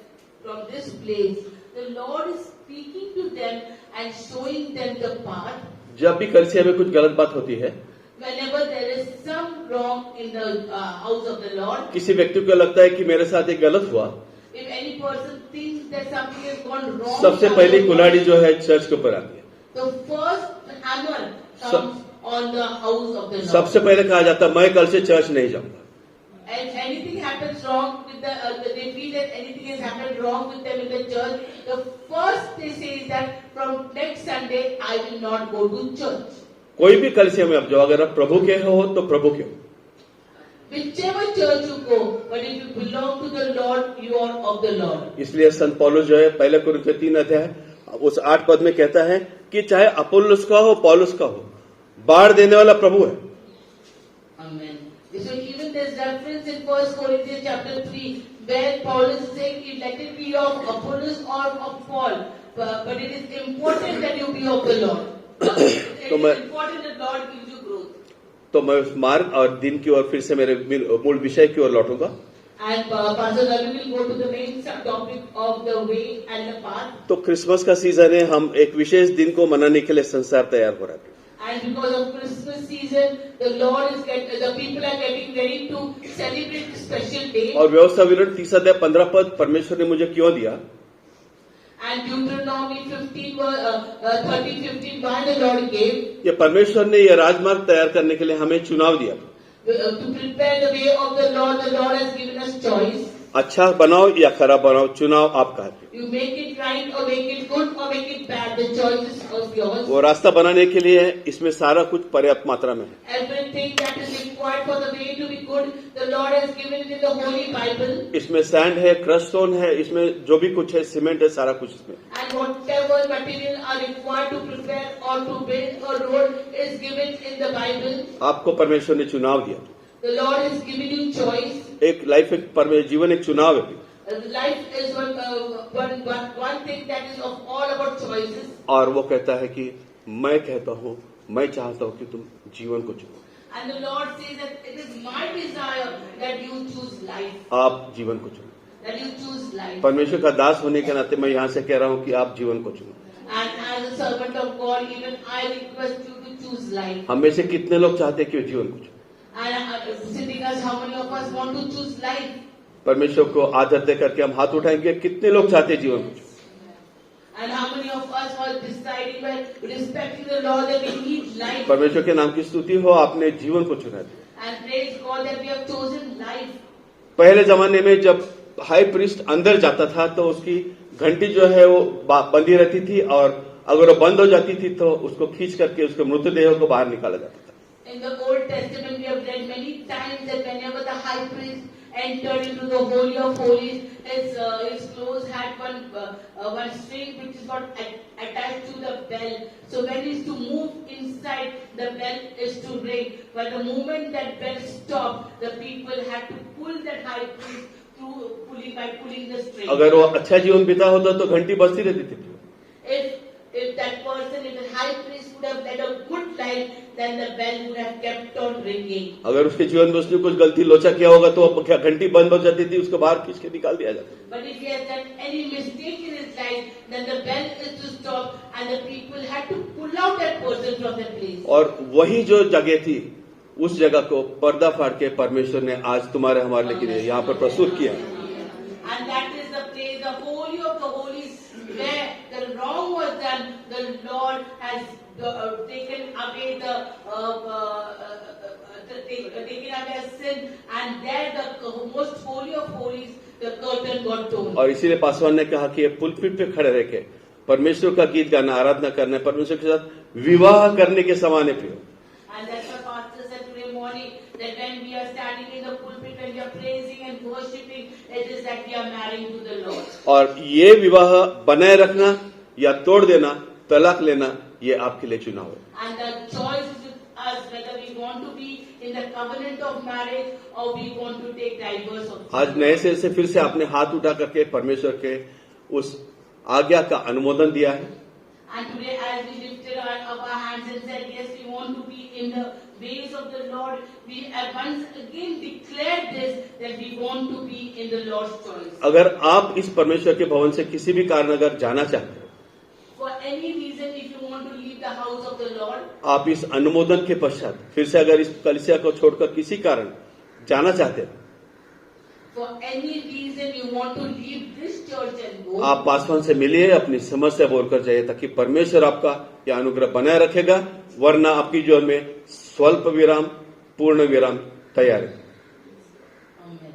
from this place, the Lord is speaking to them and showing them the path. जब भी कलीसिया में कुछ गलत बात होती है, Whenever there is some wrong in the house of the Lord, किसी व्यक्ति को लगता है कि मेरे साथ एक गलत हुआ, if any person thinks that something has gone wrong, सबसे पहली कुल्हाड़ी जो है चर्च के ऊपर आती है। the first hammer comes on the house of the Lord. सबसे पहले कहा जाता है मैं कल से चर्च नहीं जाऊंगा। And anything happens wrong with they feel that anything has happened wrong with them in the church, the first they say is that from next Sunday I will not go to church. कोई भी कलीसिया में आप जाओ, अगर आप प्रभु के हो तो प्रभु के हो। Whichever church you go, but if you belong to the Lord, you are of the Lord. इसलिए संत पौलुस जो है पहले कुरिन्थियों 3 अध्याय उस 8 पद में कहता है कि चाहे अपोलोस का हो, पौलुस का हो, बाढ़ देने वाला प्रभु है। Amen. So even there's reference in 1 Corinthians chapter 3 where Paul is saying, let it be of Apollos or of Paul, but it is important that you be of the Lord. It तो is मैं important that Lord gives you growth. तो मैं उस मार्ग और दिन की ओर फिर से मेरे मूल विषय की ओर लौटूंगा। And Pastor Ravi will go to the main subtopic of the way and the path. तो क्रिसमस का सीजन है, हम एक विशेष दिन को मनाने के लिए संसार तैयार हो रहा है। And because of Christmas season, the people are getting ready to celebrate this special day. और व्यवस्था विवरण 30 अध्याय 15 पद परमेश्वर ने मुझे क्यों दिया? And Deuteronomy 13:15, why the Lord gave ये परमेश्वर ने ये राजमार्ग तैयार करने के लिए हमें चुनाव दिया। to prepare the way of the Lord has given us choice. अच्छा बनाओ या खराब बनाओ, चुनाव आपका है। You make it right or make it good or make it bad. The choice is of yours. वो रास्ता बनाने के लिए इसमें सारा कुछ पर्याप्त मात्रा में है। Everything that is required for the way to be good, the Lord has given it in the Holy Bible. इसमें सैंड है, क्रश स्टोन है, इसमें जो भी कुछ है, सीमेंट है, सारा कुछ इसमें। And whatever material are required to prepare or to build a road is given in the Bible. आपको परमेश्वर ने चुनाव दिया। The Lord has given you choice. एक लाइफ, एक जीवन एक चुनाव है। Life is one thing that is of all about choices. और वो कहता है कि मैं कहता हूँ, मैं चाहता हूँ कि तुम जीवन को चुनो। And the Lord says that it is my desire that you choose life. आप जीवन को चुनो। That you choose life. परमेश्वर का दास होने के नाते मैं यहाँ से कह रहा हूँ कि आप जीवन को चुनो। And as a servant of God, even I request you to choose life. हम में से कितने लोग चाहते हैं कि वो जीवन को चुनो? And sitting us, how many of us want to choose life? परमेश्वर को आदर दे करके हम हाथ उठाएंगे, कितने लोग चाहते हैं जीवन को? And how many of us are deciding by respecting the Lord that we need life? परमेश्वर के नाम की स्तुति हो, आपने जीवन को चुना है। And praise God that we have chosen life. पहले जमाने में जब हाई प्रीस्ट अंदर जाता था तो उसकी घंटी जो है वो बंधी रहती थी, और अगर वो बंद हो जाती थी तो उसको खींच करके उसके मृतदेह को बाहर निकाला जाता था। In the Old Testament, we have read many times that whenever the high priest entered into the Holy of Holies, his clothes had one string which is got attached to the bell. So when he is to move inside, the bell is to ring. But the moment that bell stopped, the people had to pull that high priest through by pulling the string. अगर वो अच्छा जीवन बिता होता तो घंटी बजती रहती थी। If that person, if the high priest would have led a good life, then the bell would have kept on ringing. अगर उसके जीवन में उसने कुछ गलती लोचा किया होगा तो घंटी बंद हो जाती थी, उसको बाहर खींच के निकाल दिया जाता। But if he has done any mistake in his life, then the bell is to stop, and the people had to pull out that person from the place. और वही जो जगह थी, उस जगह को पर्दा फाड़ के परमेश्वर ने आज तुम्हारे हमारे लिए यहाँ पर प्रस्तुत किया। And that is the place, the Holy of the Holies, where the wrong was done. The Lord has taken away taken away sin, and there the most holy of holies, the curtain got torn. और इसीलिए पासवान ने कहा कि ये pulpit पे खड़े रह के परमेश्वर का गीत गाना, आराधना करना, परमेश्वर के साथ विवाह करने के समान है प्रियो। And that's what Pastor said today morning, that when we are standing in the pulpit, when we are praising and worshiping, it is that we are marrying to the Lord. और ये विवाह बनाए रखना या तोड़ देना, तलाक लेना, ये आपके लिए चुनाव है। And the choice is with us whether we want to be in the covenant of marriage or we want to take divorce of. आज नए सिरे से फिर से आपने हाथ उठा करके परमेश्वर के उस आज्ञा का अनुमोदन दिया है। And today, as we lifted up our hands and said, yes, we want to be in the ways of the Lord, we have once again declared this, that we want to be in the Lord's choice. अगर आप इस परमेश्वर के भवन से किसी भी कारण अगर जाना चाहते हो, For any reason, if you want to leave the house of the Lord, आप इस अनुमोदन के पश्चात फिर से अगर इस कलीसिया को छोड़कर किसी कारण जाना चाहते हो, for any reason you want to leave this church and go, आप पासवान से मिलिए, अपनी समस्या बोलकर जाइए, ताकि परमेश्वर आपका यह अनुग्रह बनाए रखेगा, वरना आपकी जीवन में स्वल्प विराम पूर्ण विराम तैयार है। Amen.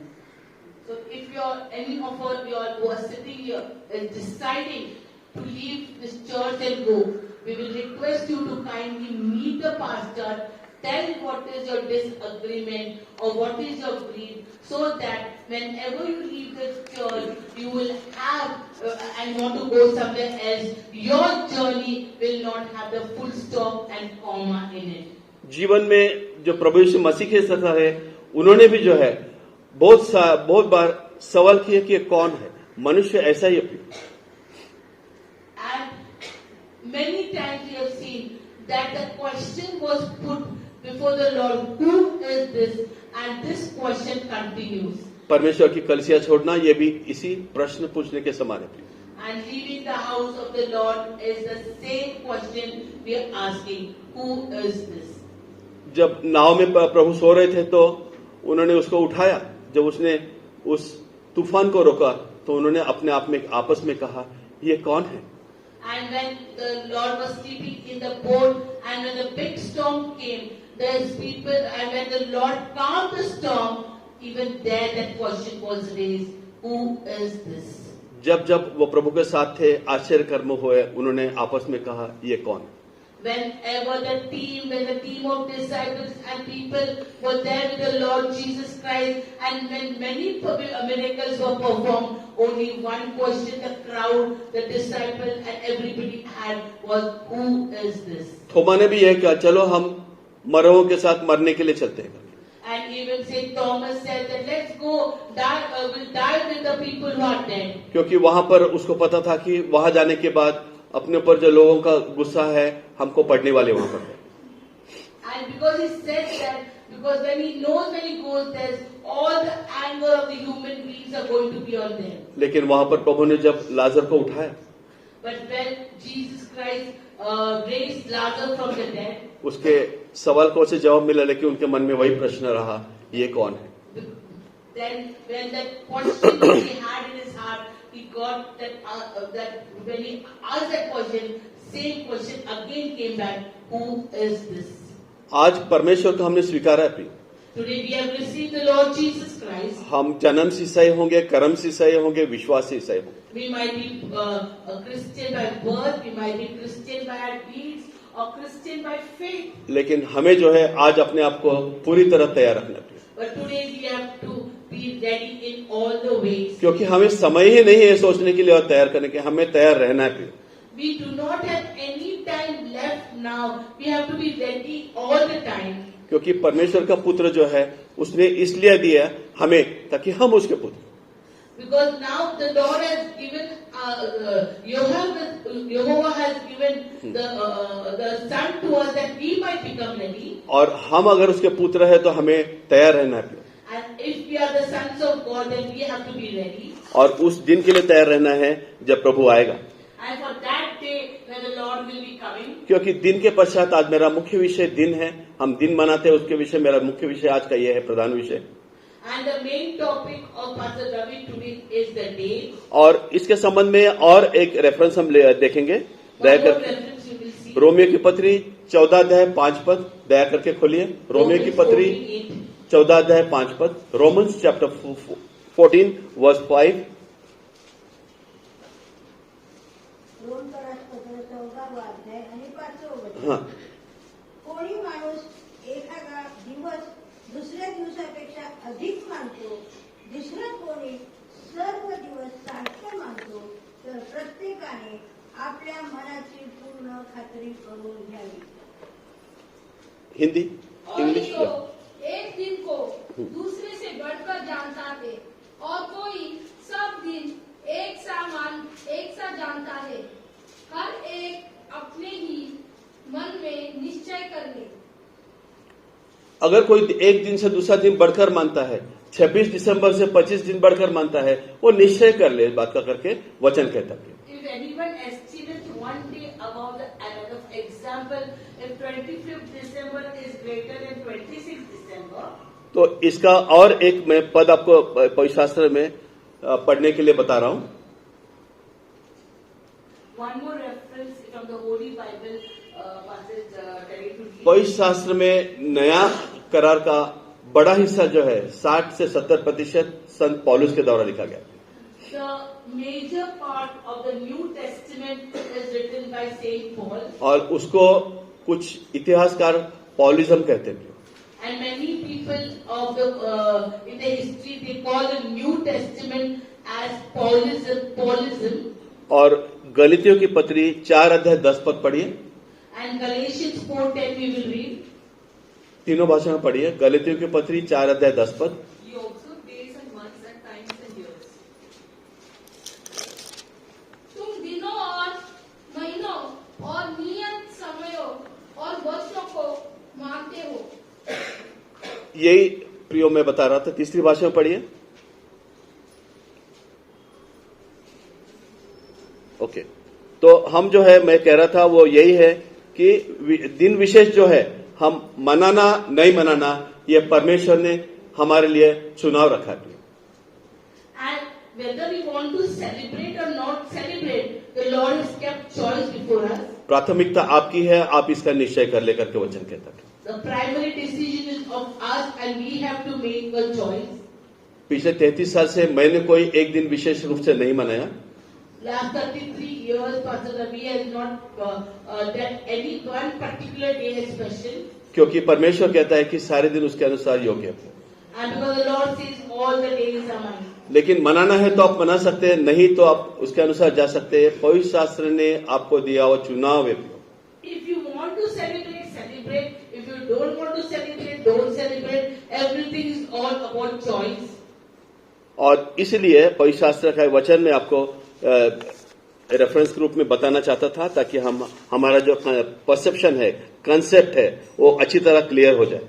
So if any of you who are sitting here is deciding to leave this church and go, we will request you to kindly meet the pastor, tell what is your disagreement or what is your grief, so that whenever you leave this church, you will have and want to go somewhere else, your journey will not have the full stop and comma in it. जीवन में जो प्रभु यीशु मसीह के साथ है, उन्होंने भी जो है बहुत बार सवाल किया कि ये कौन है, मनुष्य ऐसा ही है। And many times we have seen that the question was put before the Lord, who is this? And this question continues. परमेश्वर की कलीसिया छोड़ना ये भी इसी प्रश्न पूछने के समान है। And leaving the house of the Lord is the same question we are asking, who is this? जब नाव में प्रभु सो रहे थे तो उन्होंने उसको उठाया। जब उसने उस तूफान को रोका तो उन्होंने अपने आप में आपस में कहा, ये कौन है? And when the Lord was sleeping in the boat, and when the big storm came, there's people, and when the Lord calmed the storm, even there that question was raised, who is this? जब जब वो प्रभु के साथ थे, आश्चर्य कर्म हुए, उन्होंने आपस में कहा, ये कौन है? Whenever when the team of disciples and people were there with the Lord Jesus Christ, and when many miracles were performed, only one question the crowd, the disciples and everybody had was, who is this? थोमा ने भी यह कहा, चलो हम मरों के साथ मरने के लिए चलते हैं। And even Saint Thomas said that let's go we'll die with the people who are dead. क्योंकि वहां पर उसको पता था कि वहां जाने के बाद अपने ऊपर जो लोगों का गुस्सा है हमको पड़ने वाले वहां पर है। And because he said that, because when he knows when he goes there, all the anger of the human beings are going to be on them. लेकिन वहां पर प्रभु ने जब लाजर को उठाया, But when Jesus Christ raised Lazarus from the dead, उसके सवाल को से जवाब मिला, लेकिन उनके मन में वही प्रश्न रहा, ये कौन है? then when that question he had in his heart, he got that when he asked that question, same question again came back, who is this? आज परमेश्वर को हमने स्वीकारा है। Today we have received the Lord Jesus Christ. हम जन्म से ईसाई होंगे, कर्म से ईसाई होंगे, विश्वास से ईसाई होंगे। We might be a Christian by birth, we might be Christian by our deeds, or Christian by faith. लेकिन हमें जो है आज अपने आप को पूरी तरह तैयार रखना चाहिए, But today we have to be ready in all the ways. क्योंकि हमें समय ही नहीं है सोचने के लिए और तैयार करने के, हमें तैयार रहना है। We do not have any time left now. We have to be ready all the time. क्योंकि परमेश्वर का पुत्र जो है उसने इसलिए दिया हमें ताकि हम उसके पुत्र। Because now the Lord has given, Jehovah has given the Son to us that we might become ready. और हम अगर उसके पुत्र है तो हमें तैयार रहना है। And if we are the sons of God, then we have to be ready. और उस दिन के लिए तैयार रहना है जब प्रभु आएगा। And for that day when the Lord will be coming. क्योंकि दिन के पश्चात आज मेरा मुख्य विषय दिन है, हम दिन मनाते हैं, उसके विषय मेरा मुख्य विषय आज का यह है, प्रधान विषय। And the main topic of Pastor Ravi today is the day. और इसके संबंध में और एक रेफरेंस हम देखेंगे, दया One more करके reference you will see. Romeo की पत्री 14 अध्याय 5 पद, दया करके खोलिए। रोमियो की पत्री 14 अध्याय 5 पद, रोमन्स चैप्टर 14 वर्स 5। हाँ, कोणी माणूस एखादा दिवस दुसऱ्या दिवसापेक्षा अधिक मानतो, दुसरा कोणी सर्व दिवस सारखे मानतो, तर प्रत्येकाने आपल्या मनाची पूर्ण खात्री करून घ्यावी। हिंदी और इंग्लिश। तो एक दिन को दूसरे से बढ़कर जानता है, और कोई सब दिन एक सा जानता है। हर एक अपने ही मन में निश्चय कर ले। अगर कोई एक दिन से दूसरा दिन बढ़कर मानता है, 26 दिसंबर से 25 दिन बढ़कर मानता है, वो निश्चय कर ले इस बात का करके वचन कहता है। If anyone estimates one day above the another, for example, if 25th December is greater than 26th December, तो इसका और एक मैं पद आपको पवित्र शास्त्र में पढ़ने के लिए बता रहा हूँ। one more reference from the Holy Bible passage ready to read. पवित्र शास्त्र में नया करार का बड़ा हिस्सा जो है 60 से 70% संत पौलुस के द्वारा लिखा गया। The major part of the New Testament is written by Saint Paul, और उसको कुछ इतिहासकार पॉलिज्म कहते हैं। and many people of the in the history they call the New Testament as Paulism. और गलीतियों की पत्री 4 अध्याय 10 पद पढ़िए। And Galatians 4:10 we will read. तीनों भाषा में पढ़िए। गलीतियों की पत्री 4 अध्याय 10 पद। You observe days and months and times and years. तुम दिनों और महीनों और नियत समयों यही प्रियो मैं बता रहा था, तीसरी भाषा में पढ़िए। ओके, तो हम जो है मैं कह रहा था वो यही है कि दिन विशेष जो है हम मनाना नहीं मनाना, ये परमेश्वर ने हमारे लिए चुनाव रखा है। And whether we want to celebrate or not celebrate, the Lord has kept choice before us. प्राथमिकता आपकी है, आप इसका निश्चय कर लेकर के वचन कहता है। The primary decision is of us and we have to make a choice. पिछले 33 साल से मैंने कोई एक दिन विशेष रूप से नहीं मनाया। Last 33 years, Pastor Ravi has not done any one particular day as special. क्योंकि परमेश्वर कहता है कि सारे दिन उसके अनुसार योग्य है। And because the Lord says all the days are mine. लेकिन मनाना है तो आप मना सकते हैं, नहीं तो आप उसके अनुसार जा सकते हैं। पवित्र शास्त्र ने आपको दिया वो चुनाव है। If you want to celebrate, celebrate. If you don't want to celebrate, don't celebrate. Everything is all about choice. और इसलिए पवित्र शास्त्र का वचन में आपको रेफरेंस के रूप में बताना चाहता था, ताकि हमारा जो परसेप्शन है, कंसेप्ट है, वो अच्छी तरह क्लियर हो जाए।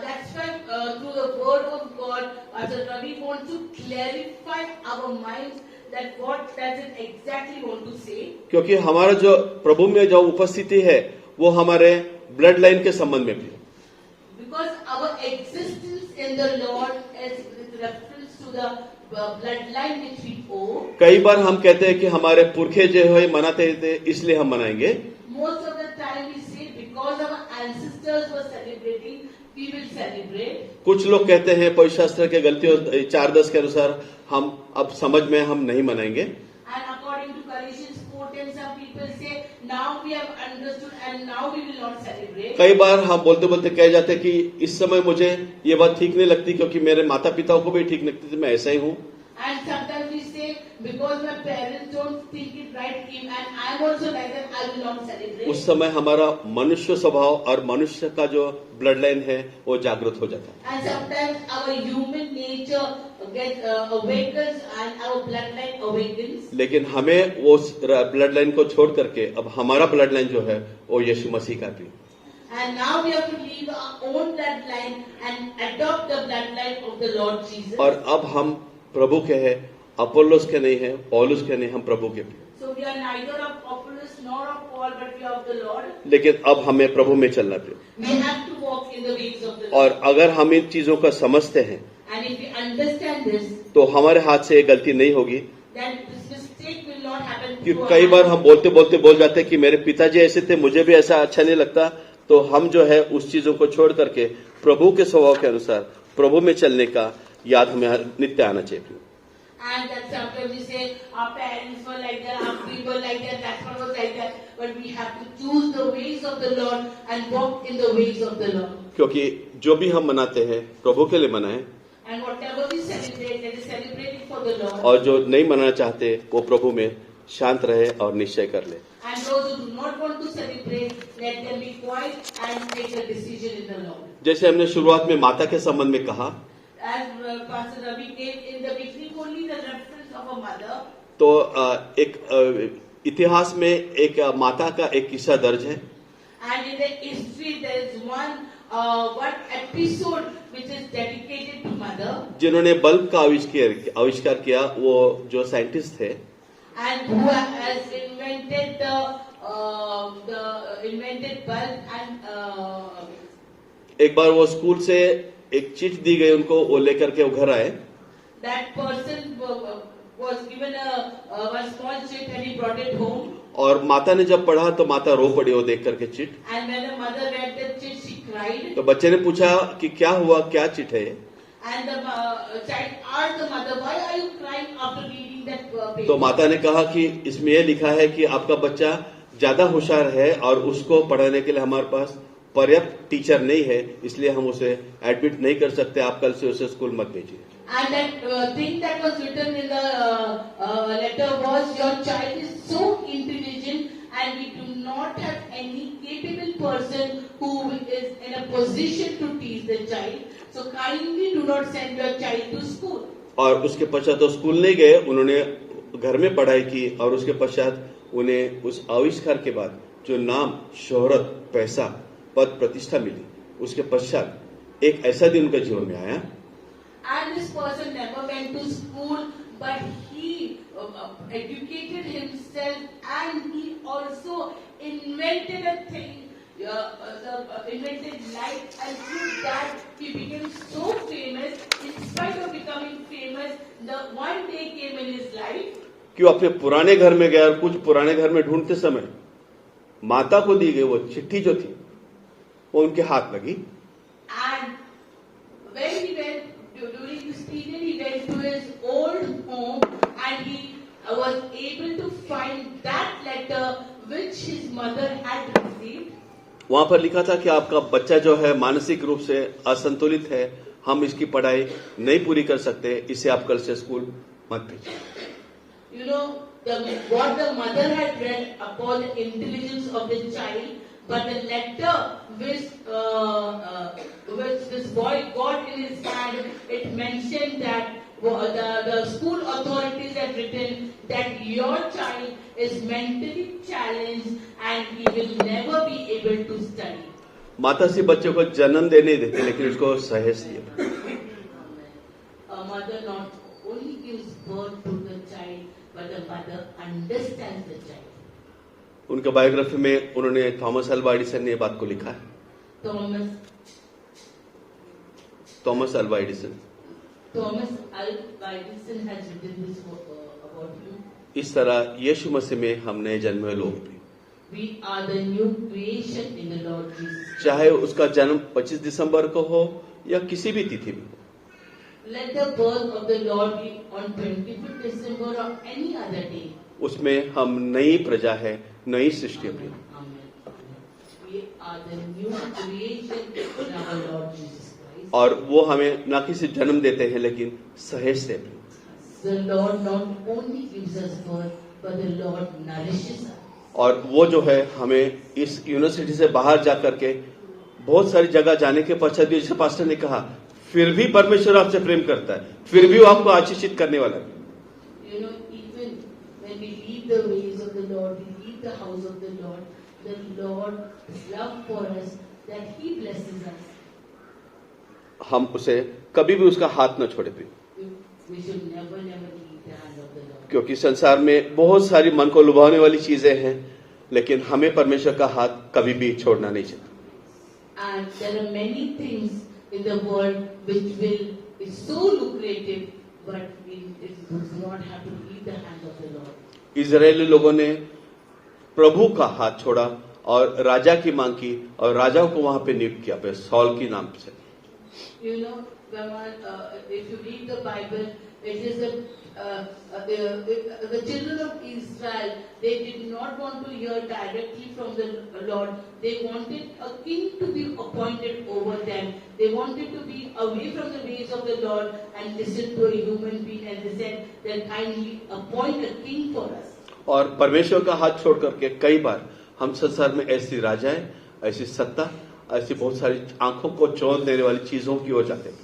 That's why through the word of God, Pastor Ravi wants to clarify our minds that what does it exactly want to say. क्योंकि हमारा जो प्रभु में जो उपस्थिति है वो हमारे ब्लड लाइन के संबंध में भी है। Because our existence in the Lord is with reference to the bloodline which we owe. कई बार हम कहते हैं कि हमारे पुरखे जो है मनाते थे इसलिए हम मनाएंगे। Most of the time we say because our ancestors were celebrating, we will celebrate. कुछ लोग कहते हैं पवित्र शास्त्र के गलतियों 4:10 के अनुसार हम अब समझ में हम नहीं मनाएंगे। And according to Galatians 4:10, some people say now we have understood and now we will not celebrate. कई बार हम बोलते बोलते कह जाते हैं कि इस समय मुझे ये बात ठीक नहीं लगती, क्योंकि मेरे माता पिताओं को भी ठीक नहीं लगती, मैं ऐसा ही हूँ। And sometimes we say because my parents don't think it right and I am also like that, I will not celebrate. उस समय हमारा मनुष्य स्वभाव और मनुष्य का जो ब्लड लाइन है वो जागृत हो जाता है। And sometimes our human nature gets awakens and our bloodline awakens. लेकिन हमें वो ब्लड लाइन को छोड़ करके अब हमारा ब्लड लाइन जो है वो यीशु मसीह का भी। And now we have to leave our own bloodline and adopt the bloodline of the Lord Jesus. और अब हम प्रभु के हैं, अपोलोस के नहीं हैं, पौलुस के नहीं, हम प्रभु के भी। So we are neither of Apollos nor of Paul, but we are of the Lord. लेकिन अब हमें प्रभु में चलना चाहिए। We have to walk in the ways of the Lord. और अगर हम इन चीजों को समझते हैं And if we understand this, तो हमारे हाथ से ये गलती नहीं होगी। then this mistake will not happen. कि through कई our बार hands. हम बोलते बोलते बोल जाते हैं कि मेरे पिताजी ऐसे थे, मुझे भी ऐसा अच्छा नहीं लगता, तो हम जो है उस चीजों को छोड़ करके प्रभु के स्वभाव के अनुसार प्रभु में चलने का याद हमें नित्य आना चाहिए। And that sometimes we say our parents were like that, our people were like that, that one was like that. But we have to choose the ways of the Lord and walk in the ways of the Lord. क्योंकि जो भी हम मनाते हैं प्रभु के लिए मनाएं, And whatever we celebrate, let us celebrate it for the Lord. और जो नहीं मनाना चाहते वो प्रभु में शांत रहे और निश्चय कर ले। And those who do not want to celebrate, let them be quiet and take a decision in the Lord. जैसे हमने शुरुआत में माता के संबंध में कहा, As Pastor Ravi gave in the beginning only the reference of a mother. तो एक इतिहास में एक माता का एक किस्सा दर्ज है। And in the history there is one episode which is dedicated to mother. जिन्होंने बल्ब का आविष्कार किया वो जो साइंटिस्ट थे, And who has invented the invented bulb and एक बार वो स्कूल से एक चिट दी गई उनको, वो लेकर के वो घर आए। that person was given one small chit and he brought it home. और माता ने जब पढ़ा तो माता रो पड़ी वो देख करके chit. And when the mother read the chit, she cried. तो बच्चे ने पूछा कि क्या हुआ, क्या चिट है ये? And the child asked the mother, "Why are you crying after reading that paper?" तो माता ने कहा कि इसमें ये लिखा है कि आपका बच्चा ज्यादा होशियार है और उसको पढ़ाने के लिए हमारे पास पर्याप्त टीचर नहीं है, इसलिए हम उसे एडमिट नहीं कर सकते, आप कल से उसे स्कूल मत भेजिए। And that thing that was written in the letter was, "Your child is so intelligent and we do not have any capable person who is in a position to teach the child. So kindly do not send your child to school." और उसके पश्चात तो school नहीं गए, उन्होंने घर में पढ़ाई की और उसके पश्चात उन्हें उस आविष्कार के बाद जो नाम, शोहरत, पैसा, पद, प्रतिष्ठा मिली, उसके पश्चात एक ऐसा दिन उनके जीवन में आया And this person never went to school, but he educated himself, and he also invented a thing, invented light, and through that he became so famous. In spite of becoming famous, the one day came in his life. कि वो अपने पुराने घर में गया और कुछ पुराने घर में ढूंढते समय माता को दी गई वो चिट्ठी जो थी वो उनके हाथ लगी. And when he went during this period, he went to his old home, and he was able to find that letter which his mother had received. वहां पर लिखा था कि आपका बच्चा जो है मानसिक रूप से असंतुलित है, हम इसकी पढ़ाई नहीं पूरी कर सकते, इसे आप कल से स्कूल मत भेजिए. You know, what the mother had read upon the intelligence of the child, but the letter which this boy got in his hand, it mentioned that the school authorities had written that your child is mentally challenged and he will never be able to study. माता से बच्चे को जन्म देने देते लेकिन उसको सहेज दिया. A mother not only gives birth to the child, but the mother understands the child. उनके बायोग्राफी में उन्होंने थॉमस अल्वा एडिसन ने बात को लिखा है. Thomas Alva Edison Edison has written this about you. इस तरह यीशु मसीह में हम नए जन्मे हुए लोग भी, We are the new creation in the Lord Jesus. चाहे उसका जन्म 25 दिसंबर को हो या किसी भी तिथि में हो. Let the birth of the Lord be on 25th December or any other day. उसमें हम नई प्रजा है, नई सृष्टि अपनी. Amen. We are the new creation in our Lord Jesus Christ. और वो हमें ना किसी जन्म देते हैं लेकिन सहेजते हैं. The Lord not only gives us birth, but the Lord nourishes us. और वो जो है हमें इस यूनिवर्सिटी से बाहर जा करके बहुत सारी जगह जाने के पश्चात भी, जैसे पास्टर ने कहा, फिर भी परमेश्वर आपसे प्रेम करता है, फिर भी वो आपको आशीषित करने वाला है. You know, even when we leave the ways of the Lord, we leave the house of the Lord's love for us, that He blesses us. हम उसे कभी भी उसका हाथ न छोड़े भी, We should never leave the hand of the Lord. क्योंकि संसार में बहुत सारी मन को लुभाने वाली चीजें हैं, लेकिन हमें परमेश्वर का हाथ कभी भी छोड़ना नहीं चाहिए. And there are many things in the world which be so lucrative, but it does not have to leave the hand of the Lord. Israeli लोगों ने प्रभु का हाथ छोड़ा और राजा की मांग की और राजा को वहां पे नियुक्त किया, पे सॉल की नाम से. You know, if you read the Bible, it is the children of Israel, they did not want to hear directly from the Lord. They wanted a king to be appointed over them. They wanted to be away from the ways of the Lord and listen to a human being, and they said, "Then kindly appoint a king for us." और परमेश्वर का हाथ छोड़ करके कई बार हम संसार में ऐसी राजाएं, ऐसी सत्ता, ऐसी बहुत सारी आंखों को चौंध देने वाली चीजों की ओर जाते हैं.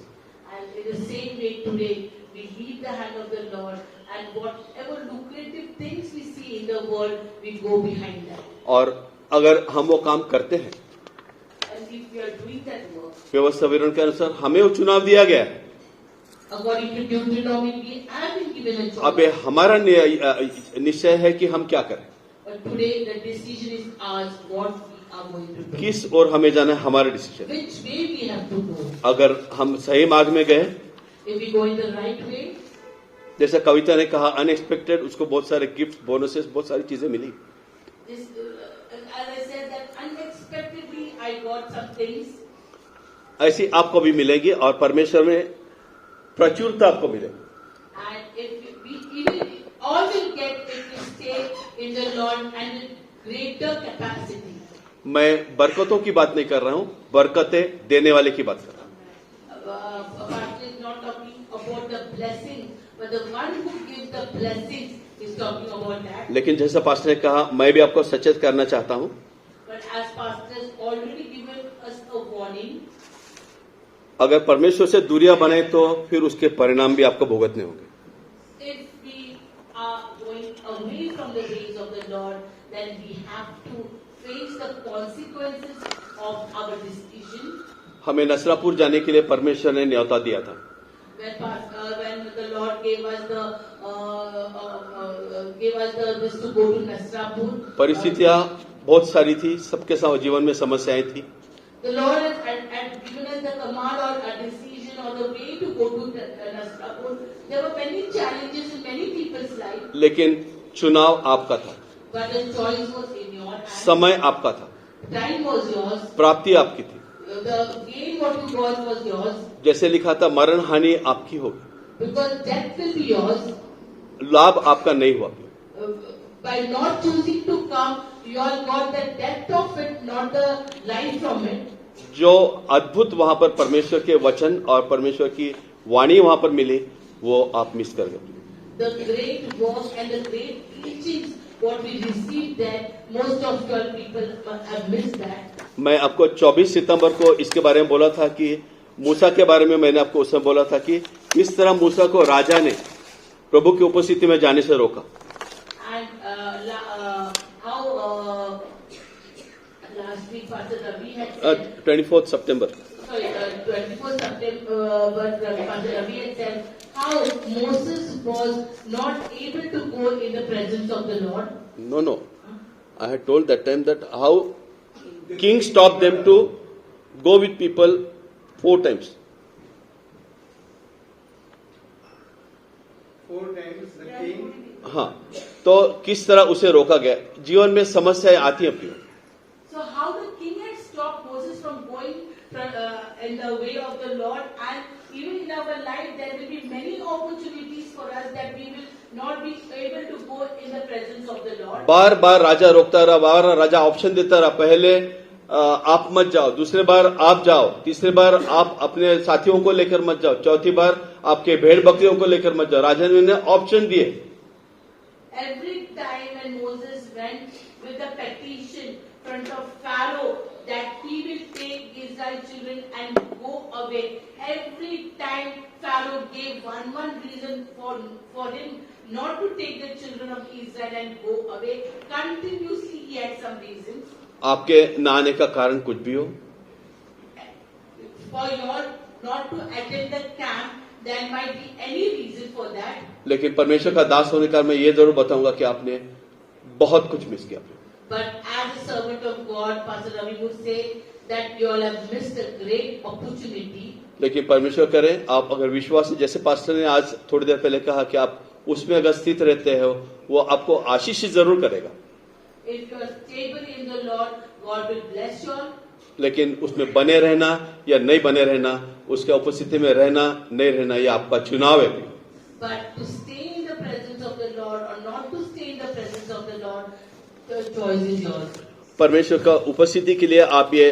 And in the same way today, we leave the hand of the Lord, and whatever lucrative things we see in the world, we go behind that. और अगर हम वो काम करते हैं, And if we are doing that work, व्यवस्था विवरण के अनुसार हमें वो चुनाव दिया गया है. according to Deuteronomy, we have been given a choice. अब ये हमारा निश्चय है कि हम क्या करें, But today the decision is ours, what we are going to do. किस ओर हमें जाना है, हमारा decision. Which way we have to go. अगर हम सही मार्ग में गए, If we go in the right way, जैसे कविता ने कहा, अनएक्सपेक्टेड, उसको बहुत सारे गिफ्ट, बोनसेस, बहुत सारी चीजें मिली. this, as I said, that unexpectedly I got some things. ऐसी आपको भी मिलेगी और परमेश्वर में प्रचुरता आपको मिलेगी. And if we will all will get if we stay in the Lord and with greater capacity. मैं बरकतों की बात नहीं कर रहा हूं, बरकतें देने वाले की बात कर रहा हूं. Pastor is not talking about the blessing, but the one who gives the blessings is talking about that. लेकिन जैसा पास्टर ने कहा, मैं भी आपको सचेत करना चाहता हूं. But as Pastor has already given us a warning, अगर परमेश्वर से दूरियां बनाए तो फिर उसके परिणाम भी आपको भुगतने होंगे. if we are going away from the ways of the Lord, then we have to face the consequences of our decision. हमें नसरापुर जाने के लिए परमेश्वर ने न्योता दिया था। When the Lord gave us this to go to Nasrapur. परिस्थितियां बहुत सारी थी, सबके साथ जीवन में समस्याएं थी। The Lord had given us the command or a decision or the way to go to Nasrapur. There were many challenges in many people's life. लेकिन चुनाव आपका था, But the choice was in your hand. समय आपका था, Time was yours. प्राप्ति आपकी थी। The gain what you got was yours. जैसे लिखा था, मरण हानि आपकी होगी, Because death will be yours. लाभ आपका नहीं हुआ। By not choosing to come, you all got the death of it, not the life from it. जो अद्भुत वहां पर परमेश्वर के वचन और परमेश्वर की वाणी वहां पर मिली, वो आप मिस कर गए। The great work and the great teachings what we received there, most of your people have missed that. मैं आपको 24 सितंबर को इसके बारे में बोला था कि मूसा के बारे में मैंने आपको उसमें बोला था कि किस तरह मूसा को राजा ने प्रभु की उपस्थिति में जाने से रोका। And how last week Pastor Ravi had said, 24 September. sorry, 24th September, but Pastor Ravi had said how Moses was not able to go in the presence of the Lord. No. I had told that time that how king stopped them to go with people 4 times. 4 times the king. हाँ, तो किस तरह उसे रोका गया। जीवन में समस्याएं आती हैं प्रिय। So how the king had stopped Moses from going in the way of the Lord, and even in our life there will be many opportunities for us that we will not be able to go in the presence of the Lord. बार बार राजा रोकता रहा, बार राजा option देता रहा। पहले आप मत जाओ, दूसरे बार आप जाओ, तीसरे बार आप अपने साथियों को लेकर मत जाओ, चौथी बार आपके भेड़ बकरियों को लेकर मत जाओ। राजा ने ऑप्शन दिए। Every time when Moses went with the petition in front of Pharaoh that he will take Israel children and go away, every time Pharaoh gave one reason for him not to take the children of Israel and go away. Continuously he had some reasons. आपके ना आने का कारण कुछ भी हो, For your not to attend the camp, there might be any reason for that. लेकिन परमेश्वर का दास होने का मैं ये जरूर बताऊंगा कि आपने बहुत कुछ मिस किया। But as a servant of God, Pastor Ravi would say that you all have missed a great opportunity. लेकिन परमेश्वर करे, आप अगर विश्वास, जैसे पास्टर ने आज थोड़ी देर पहले कहा कि आप उसमें अगर स्थित रहते हो, वो आपको आशीष जरूर करेगा। If you are stable in the Lord, God will bless you all. लेकिन उसमें बने रहना या नहीं बने रहना, उसके उपस्थिति में रहना नहीं रहना, ये आपका चुनाव है। But to stay in the presence of the Lord or not to stay in the presence of the Lord, the choice is yours. परमेश्वर का उपस्थिति के लिए आप ये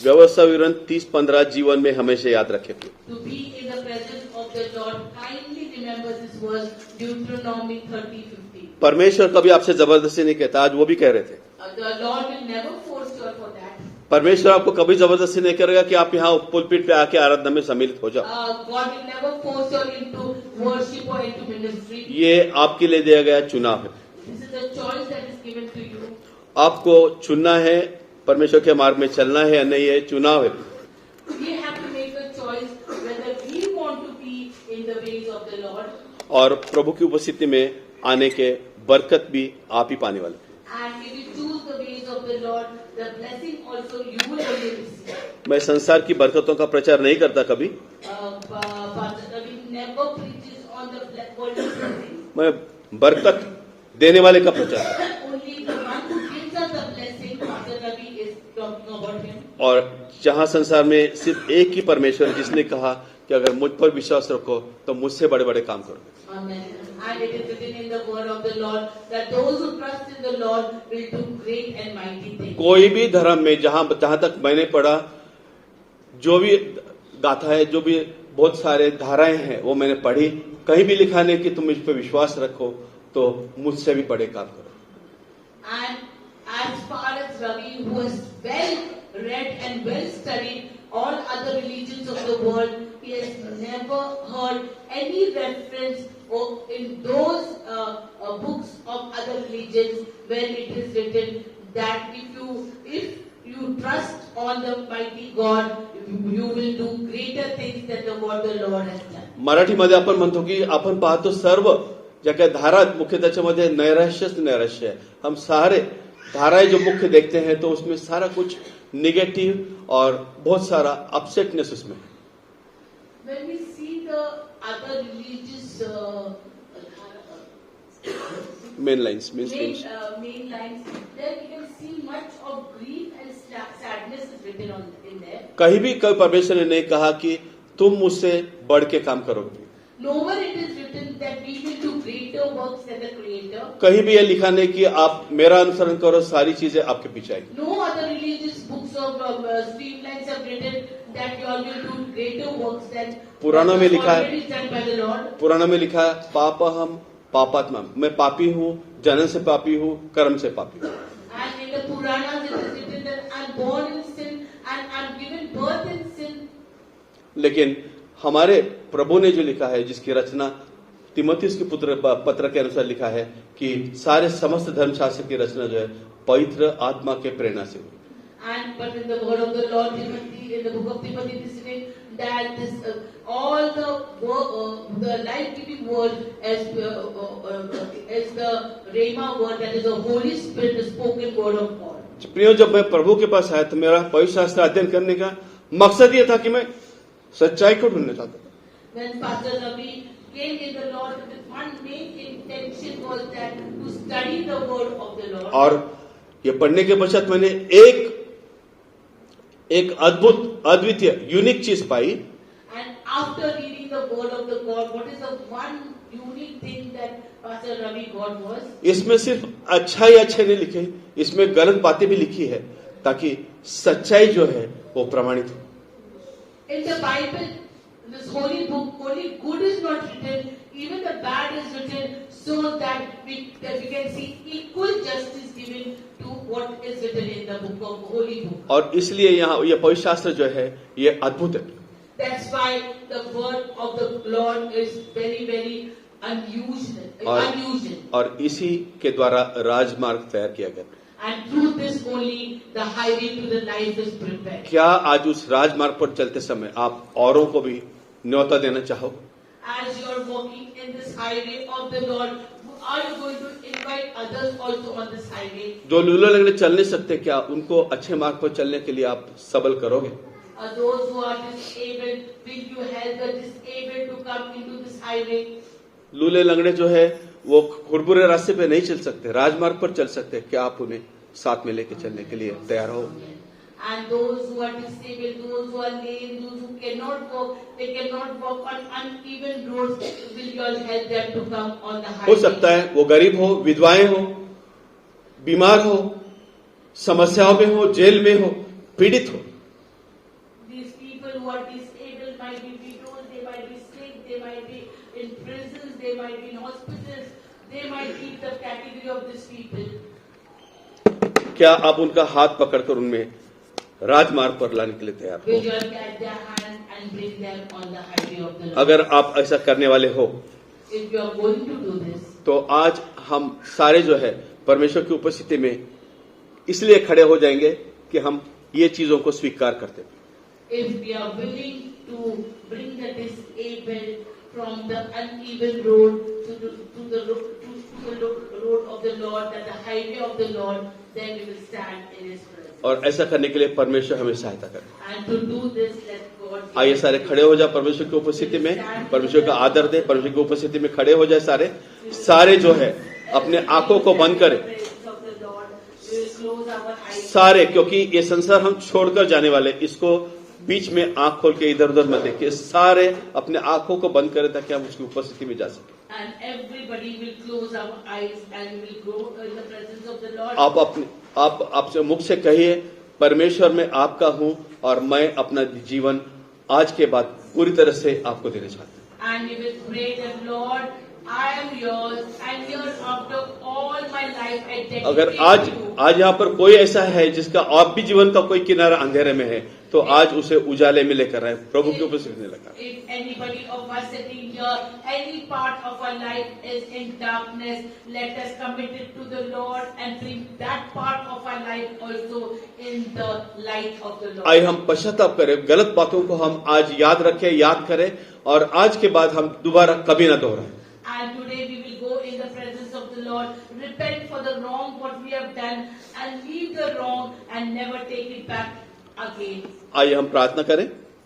व्यवस्था विवरण 30-15 जीवन में हमेशा याद रखें। To be in the presence of the Lord, kindly remember this verse, Deuteronomy 30:50. परमेश्वर कभी आपसे जबरदस्ती नहीं कहता, आज वो भी कह रहे थे। The Lord will never force you all for that. परमेश्वर आपको कभी जबरदस्ती नहीं करेगा कि आप यहाँ पुलपिट पे आके आराधना में सम्मिलित हो जाओ। God will never force you into worship or into ministry. ये आपके लिए दिया गया चुनाव है। This is a choice that is given to you. आपको चुनना है, परमेश्वर के मार्ग में चलना है या नहीं, है चुनाव है। We have to make a choice whether we want to be in the ways of the Lord. और प्रभु की उपस्थिति में आने के बरकत भी आप ही पाने वाले। And if you choose the ways of the Lord, the blessing also you will only receive. मैं संसार की बरकतों का प्रचार नहीं करता कभी, Pastor Ravi never preaches on the worldly blessing. मैं बरकत देने वाले का प्रचार करता हूं। Only the one who gives us the blessing, Pastor Ravi is talking about him. और जहां संसार में सिर्फ एक ही परमेश्वर है जिसने कहा कि अगर मुझ पर विश्वास रखो तो मुझसे बड़े बड़े काम करो। Amen. And it is written in the word of the Lord that those who trust in the Lord will do great and mighty things. कोई भी धर्म में जहां तक मैंने पढ़ा, जो भी गाथा है, जो भी बहुत सारे धाराएं हैं, वो मैंने पढ़ी। कहीं भी लिखा नहीं कि तुम मुझ पर विश्वास रखो तो मुझसे भी बड़े काम करो। And as far as Ravi, who has well read and well studied all other religions of the world, he has never heard any reference in those books of other religions where it is written that if you trust on the mighty God, if you will do greater things than what the Lord has done. मराठीमध्ये आपण म्हणतो की आपण पाहतो सर्व ज्या काही धारा मुख्य त्याच्यामध्ये नैराश्यच नैराश्य है। हम सारे धाराएं जो मुख्य देखते हैं तो उसमें सारा कुछ निगेटिव और बहुत सारा अपसेटनेस उसमें है। When we see the other religious main lines main lines, then we can see much of grief and sadness is written in there. कहीं भी कभी परमेश्वर ने नहीं कहा कि तुम मुझसे बढ़ के काम करोगे। Nowhere it is written that we will do greater works than the Creator. कहीं भी यह लिखा नहीं कि आप मेरा अनुसरण करो, सारी चीजें आपके पीछे आएगी। No other religious books of streamlines have written that you all will do greater works than पुराणों में लिखा है, already done by the Lord. पुराणों में लिखा है पापहम पापात्मा, मैं पापी हूँ, जन्म से पापी हूँ, कर्म से पापी हूँ। And in the Puranas it is written that I'm born in sin and I'm given birth in sin. लेकिन हमारे प्रभु ने जो लिखा है, जिसकी रचना तिमोथियुस के पत्र के अनुसार लिखा है कि सारे समस्त धर्मशास्त्र की रचना जो है पवित्र आत्मा के प्रेरणा से हुई। And but in the word of the Lord Timothy, in the book of Timothy, it is written that this all the life-giving word as the Rhema word, that is the Holy Spirit, the spoken word of God. प्रियो, जब मैं प्रभु के पास आया तो मेरा पवित्र शास्त्र अध्ययन करने का मकसद ये था कि मैं सच्चाई को ढूंढना चाहता था। When Pastor Ravi came in the Lord, the one main intention was that to study the word of the Lord. और ये पढ़ने के पश्चात मैंने एक अद्भुत अद्वितीय यूनिक चीज पाई। And after reading the word of the God, what is the one unique thing that Pastor Ravi got was? इसमें सिर्फ अच्छा ही अच्छे नहीं लिखे, इसमें गलत बातें भी लिखी है ताकि सच्चाई जो है वो प्रमाणित हो। In the Bible, this holy book, only good is not written, even the bad is written, so that we can see equal justice given to what is written in the book of holy book. और इसलिए यहाँ ये पवित्र शास्त्र जो है ये अद्भुत है। That's why the word of the Lord is very, very unusual. और इसी के द्वारा राजमार्ग तैयार किया गया। And through this only the highway to the life is prepared. क्या आज उस राजमार्ग पर चलते समय आप औरों को भी न्योता देना चाहोगे? As you are walking in this highway of the Lord, are you going to invite others also on this highway? जो लूले लगने चल नहीं सकते, क्या उनको अच्छे मार्ग पर चलने के लिए आप सबल करोगे? Those who are disabled, will you help the disabled to come into this highway? लूले लंगड़े जो है वो खुरबुरे रास्ते पे नहीं चल सकते, राजमार्ग पर चल सकते, क्या आप उन्हें साथ में लेके चलने के लिए तैयार हो? And those who are disabled, those who are lame, those who cannot walk, they cannot walk on uneven roads, will you all help them to come on the हो highway? सकता है वो गरीब हो, विधवाएं हो, बीमार हो, समस्याओं में हो, जेल में हो, पीड़ित हो। These people who are disabled might be widows, they might be sick, they might be in prisons, they might be in hospitals, they might be the category of these people. क्या आप उनका हाथ पकड़कर उनमें राजमार्ग पर लाने के लिए तैयार हो? Will you all catch their hand and bring them on the highway of the Lord? अगर आप ऐसा करने वाले हो If you are going to do this, तो आज हम सारे जो है परमेश्वर की उपस्थिति में इसलिए खड़े हो जाएंगे कि हम ये चीजों को स्वीकार करते हैं। if we are willing to bring the disabled from the uneven road to the road of the Lord, that the highway of the Lord, then we will stand in His presence. और ऐसा करने के लिए परमेश्वर हमें सहायता करे। And to do this, let God. आइए सारे खड़े हो जाए परमेश्वर की उपस्थिति में, परमेश्वर का आदर दे, परमेश्वर की उपस्थिति में खड़े हो जाए सारे जो है अपने आंखों को बंद करें सारे, क्योंकि ये संसार हम छोड़कर जाने वाले, इसको बीच में आंख खोल के इधर उधर मत देखिए, सारे अपने आंखों को बंद करें ताकि हम उसकी उपस्थिति में जा सके। And everybody will close our eyes and will go in the presence of the Lord. आप आपसे मुख से कहिए, परमेश्वर मैं आपका हूं और मैं अपना जीवन आज के बाद पूरी तरह से आपको देना चाहता हूं। And we will pray that Lord, I am yours, and hereafter all my life I dedicate अगर to you. आज यहाँ पर कोई ऐसा है जिसका आप भी जीवन का कोई किनारा अंधेरे में है, तो आज उसे उजाले में लेकर आए, प्रभु के ऊपर सीखने लगा। If anybody of us sitting here, any part of our life is in darkness, let us commit it to the Lord and bring that part of our life also in the light of the Lord. आइए हम पश्चाताप करें, गलत बातों को हम आज याद रखें, याद करें, और आज के बाद हम दोबारा कभी ना दोहराएं। And today we will go in the presence of the Lord, repent for the wrong what we have done, and leave the wrong and never take it back again. आइए हम प्रार्थना करें।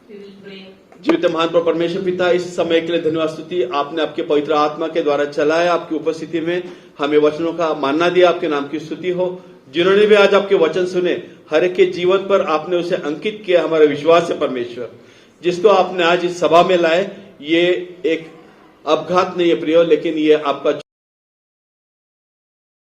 We will pray. जीवित महान पर परमेश्वर पिता, इस समय के लिए धन्यवाद स्तुति, आपने आपके पवित्र आत्मा के द्वारा चलाया, आपकी उपस्थिति में हमें वचनों का मानना दिया, आपके नाम की स्तुति हो। जिन्होंने भी आज आपके वचन सुने, हर एक के जीवन पर आपने उसे अंकित किया, हमारा विश्वास है परमेश्वर। जिसको आपने आज इस सभा में लाए, ये एक अपघात नहीं है प्रियो, लेकिन ये आपका